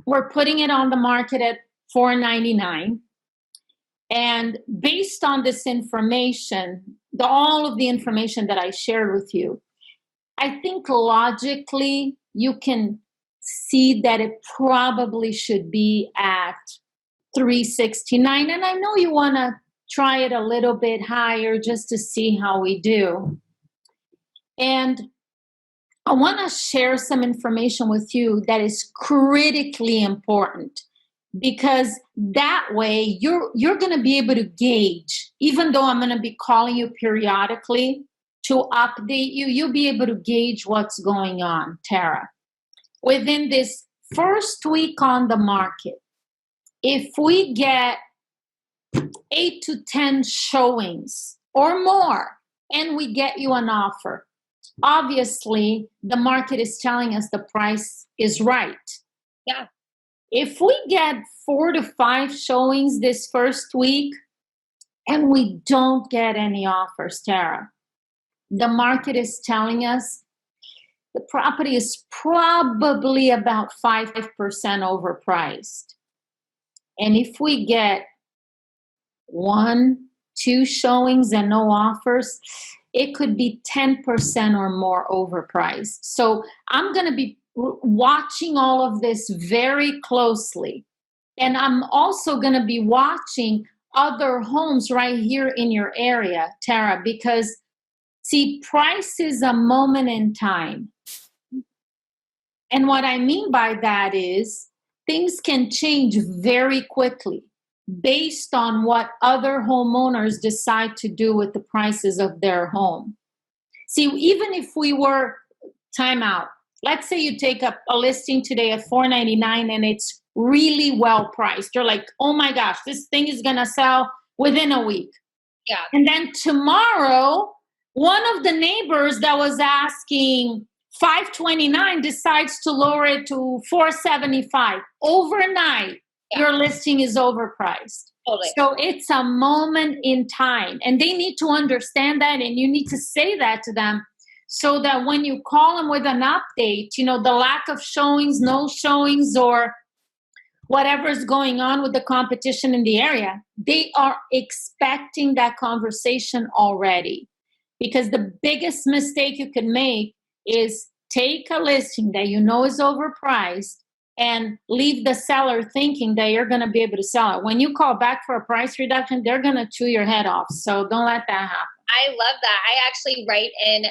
we're putting it on the market at $4.99. And based on this information, all of the information that I shared with you, I think logically you can see that it probably should be at 369. And I know you want to try it a little bit higher just to see how we do. And I want to share some information with you that is critically important, because that way you're going to be able to gauge, even though I'm going to be calling you periodically to update you, you'll be able to gauge what's going on, Tara. Within this first week on the market, if we get 8 to 10 showings or more and we get you an offer, obviously the market is telling us the price is right.
Yeah.
If we get 4 to 5 showings this first week and we don't get any offers, Tara, the market is telling us the property is probably about 5% overpriced. And if we get 1, 2 showings and no offers, it could be 10% or more overpriced. So I'm going to be watching all of this very closely. And I'm also going to be watching other homes right here in your area, Tara, because see, price is a moment in time. And what I mean by that is things can change very quickly based on what other homeowners decide to do with the prices of their home. See, even if we were timeout, let's say you take up a listing today at $499 and it's really well priced. You're like, oh my gosh, this thing is going to sell within a week.
Yeah.
And then tomorrow, one of the neighbors that was asking $529 decides to lower it to $475 overnight. Yeah. Your listing is overpriced.
Totally.
So it's a moment in time, and they need to understand that, and you need to say that to them so that when you call them with an update, you know, the lack of showings, no showings, or whatever is going on with the competition in the area, they are expecting that conversation already. Because the biggest mistake you can make is take a listing that you know is overpriced and leave the seller thinking that you're going to be able to sell it. When you call back for a price reduction, they're going to chew your head off. So don't let that happen.
I love that. I actually write in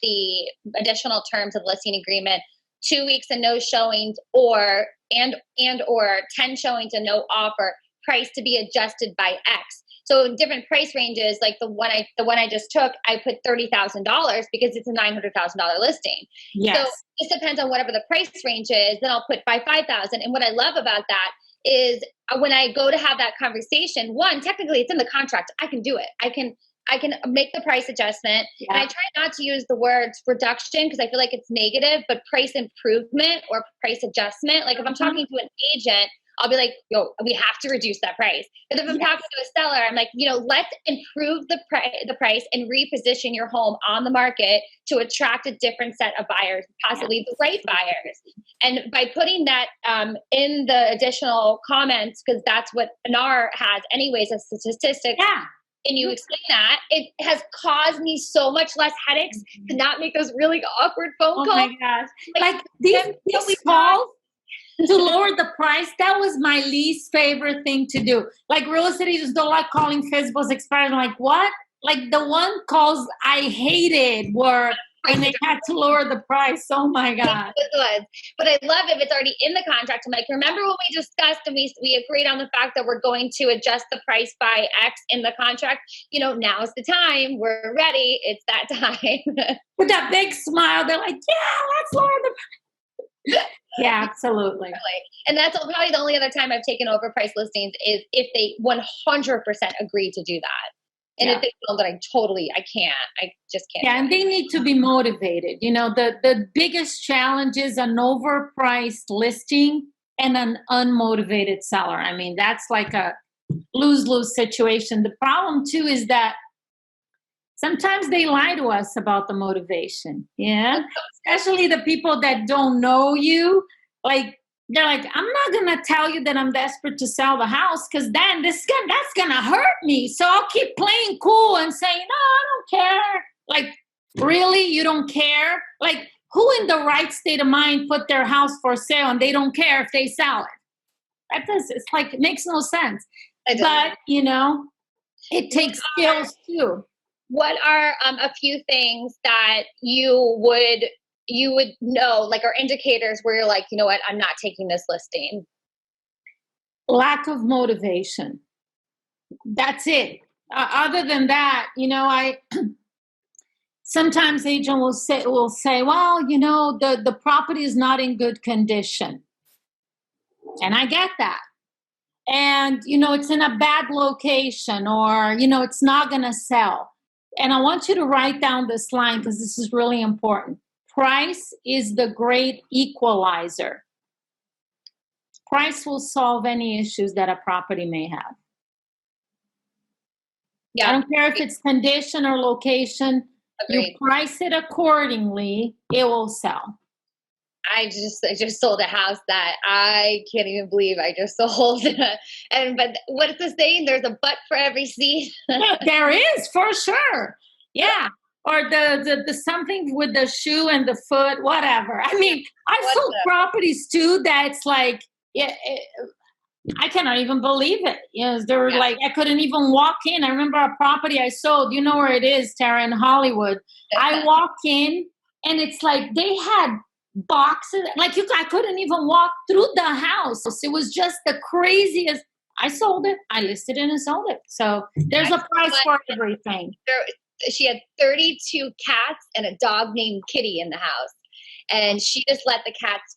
the additional terms of listing agreement, 2 weeks and no showings, or 10 showings and no offer, price to be adjusted by X. So different price ranges, like the one I just took, I put $30,000 because it's a $900,000 listing.
Yes.
So it depends on whatever the price range is. Then I'll put by $5,000. And what I love about that is when I go to have that conversation, one, technically it's in the contract. I can do it. I can make the price adjustment. Yeah. And I try not to use the words reduction because I feel like it's negative, but price improvement or price adjustment. Like if I'm talking to an agent, I'll be like, yo, we have to reduce that price. But if I'm talking to a seller, I'm like, let's improve the price and reposition your home on the market to attract a different set of buyers, possibly the right buyers. And by putting that in the additional comments, because that's what NAR has anyways as statistics. Yeah. And you explain that, it has caused me so much less headaches to not make those really awkward phone calls.
Oh my gosh. Like these calls to lower the price, that was my least favorite thing to do. Like real estate agents don't like calling FSBOs expired. I'm like, what? Like the one calls I hated were when they had to lower the price. Oh my God.
It was. But I love it if it's already in the contract. I'm like, remember when we discussed and we agreed on the fact that we're going to adjust the price by X in the contract? Now's the time. We're ready. It's that time.
With that big smile, they're like, yeah, let's lower the price. Yeah, absolutely.
And that's probably the only other time I've taken overpriced listings is if they 100% agree to do that. And if they feel that I just can't.
Yeah, and they need to be motivated. The biggest challenge is an overpriced listing and an unmotivated seller. I mean, that's like a lose-lose situation. The problem too is that sometimes they lie to us about the motivation. Yeah. Especially the people that don't know you. Like they're like, I'm not going to tell you that I'm desperate to sell the house because then that's going to hurt me. So I'll keep playing cool and saying, no, I don't care. Like, really? You don't care? Like, who in the right state of mind put their house for sale and they don't care if they sell it? It's like, it makes no sense. But, it takes skills too.
What are a few things that you would know, like, are indicators where you're like, you know what, I'm not taking this listing?
Lack of motivation. That's it. Other than that, I sometimes agent will say, well, the property is not in good condition. And I get that. And, it's in a bad location, or, it's not going to sell. And I want you to write down this line because this is really important. Price is the great equalizer. Price will solve any issues that a property may have. Yeah. I don't care if it's condition or location. Agreed. You price it accordingly, it will sell.
I just sold a house that I can't even believe I just sold. But what's the saying? There's a butt for every seat.
There is, for sure. Yeah. Or the something with the shoe and the foot, whatever. I mean, I've sold properties too that's like, I cannot even believe it. They were like, I couldn't even walk in. I remember a property I sold. You know where it is, Tara, in Hollywood. I walk in and it's like they had boxes. Like I couldn't even walk through the house. It was just the craziest. I sold it. I listed it and sold it. So there's a price for everything.
She had 32 cats and a dog named Kitty in the house. And she just let the cats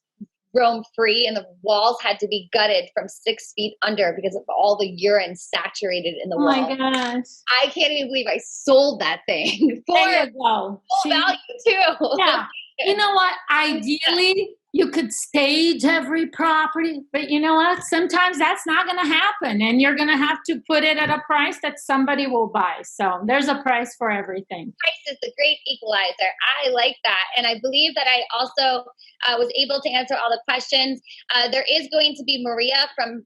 roam free, and the walls had to be gutted from 6 feet under because of all the urine saturated in the wall.
Oh my gosh.
I can't even believe I sold that thing for
there you go.
Full value too.
Yeah. You know what? Ideally, you could stage every property, but you know what? Sometimes that's not going to happen, and you're going to have to put it at a price that somebody will buy. So there's a price for everything.
Price is the great equalizer. I like that. And I believe that I also was able to answer all the questions. There is going to be Maria from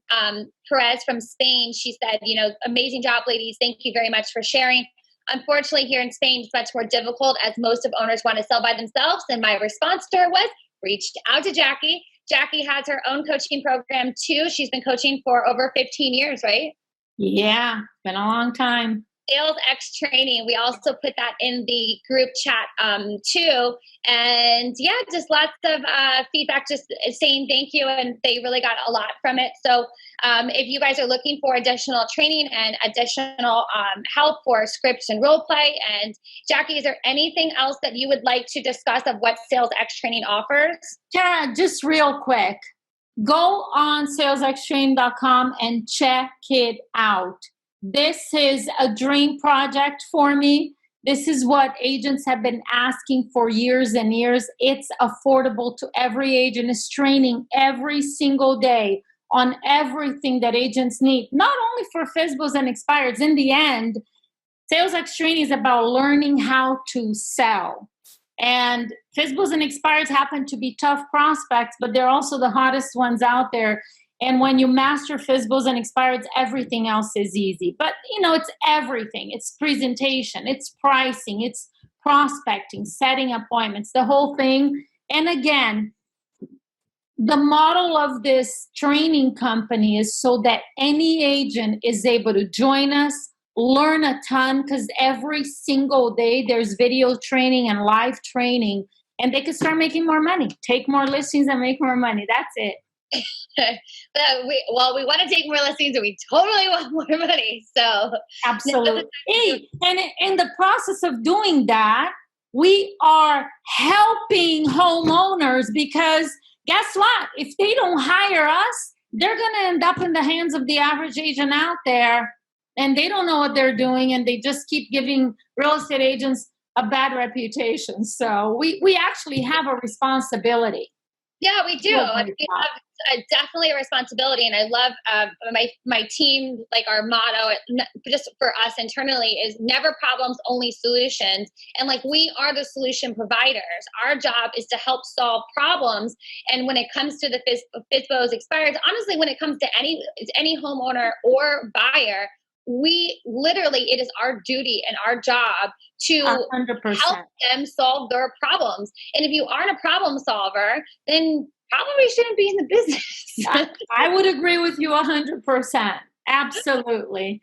Perez from Spain. She said, amazing job, ladies. Thank you very much for sharing. Unfortunately, here in Spain, it's much more difficult as most of owners want to sell by themselves. And my response to her was, reach out to Jackie. Jackie has her own coaching program too. She's been coaching for over 15 years, right?
Yeah, been a long time.
Sales X training. We also put that in the group chat too. And yeah, just lots of feedback, just saying thank you. And they really got a lot from it. So if you guys are looking for additional training and additional help for scripts and role play, and Jackie, is there anything else that you would like to discuss of what Sales X training offers?
Tara, just real quick, go on salesxtraining.com and check it out. This is a dream project for me. This is what agents have been asking for years and years. It's affordable to every agent. It's training every single day on everything that agents need, not only for FSBOs and expireds. In the end, Sales X Training is about learning how to sell. And FSBOs and expireds happen to be tough prospects, but they're also the hottest ones out there. And when you master FSBOs and expireds, everything else is easy. But, it's everything. It's presentation, it's pricing, it's prospecting, setting appointments, the whole thing. And again, the model of this training company is so that any agent is able to join us, learn a ton, because every single day there's video training and live training, and they can start making more money, take more listings and make more money. That's it.
we want to take more listings and we totally want more money. So
absolutely. And in the process of doing that, we are helping homeowners, because guess what? If they don't hire us, they're going to end up in the hands of the average agent out there, and they don't know what they're doing, and they just keep giving real estate agents a bad reputation. So we actually have a responsibility.
Yeah, we do. We have definitely a responsibility. And I love my team, like our motto, just for us internally, is never problems, only solutions. And like, we are the solution providers. Our job is to help solve problems. And when it comes to the FSBO's expireds, honestly, when it comes to any homeowner or buyer, we literally, it is our duty and our job to
100%.
help them solve their problems. And if you aren't a problem solver, then probably shouldn't be in the business.
I would agree with you 100%. Absolutely.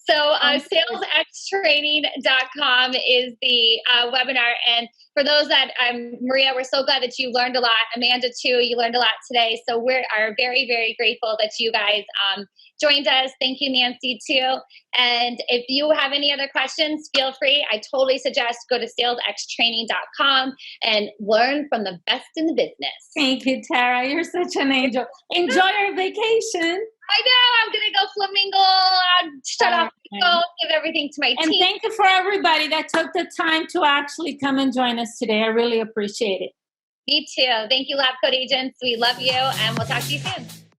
So salesxtraining.com is the webinar. And for those that, Maria, we're so glad that you learned a lot. Amanda too, you learned a lot today. So we are very, very grateful that you guys joined us. Thank you, Nancy, too. And if you have any other questions, feel free. I totally suggest go to salesxtraining.com and learn from the best in the business.
Thank you, Tara. You're such an angel. Enjoy your vacation.
I know. I'm going to go flamingo, shut off the phone, give everything to my team.
And thank you for everybody that took the time to actually come and join us today. I really appreciate it.
Me too. Thank you, Lab Coat Agents. We love you, and we'll talk to you soon.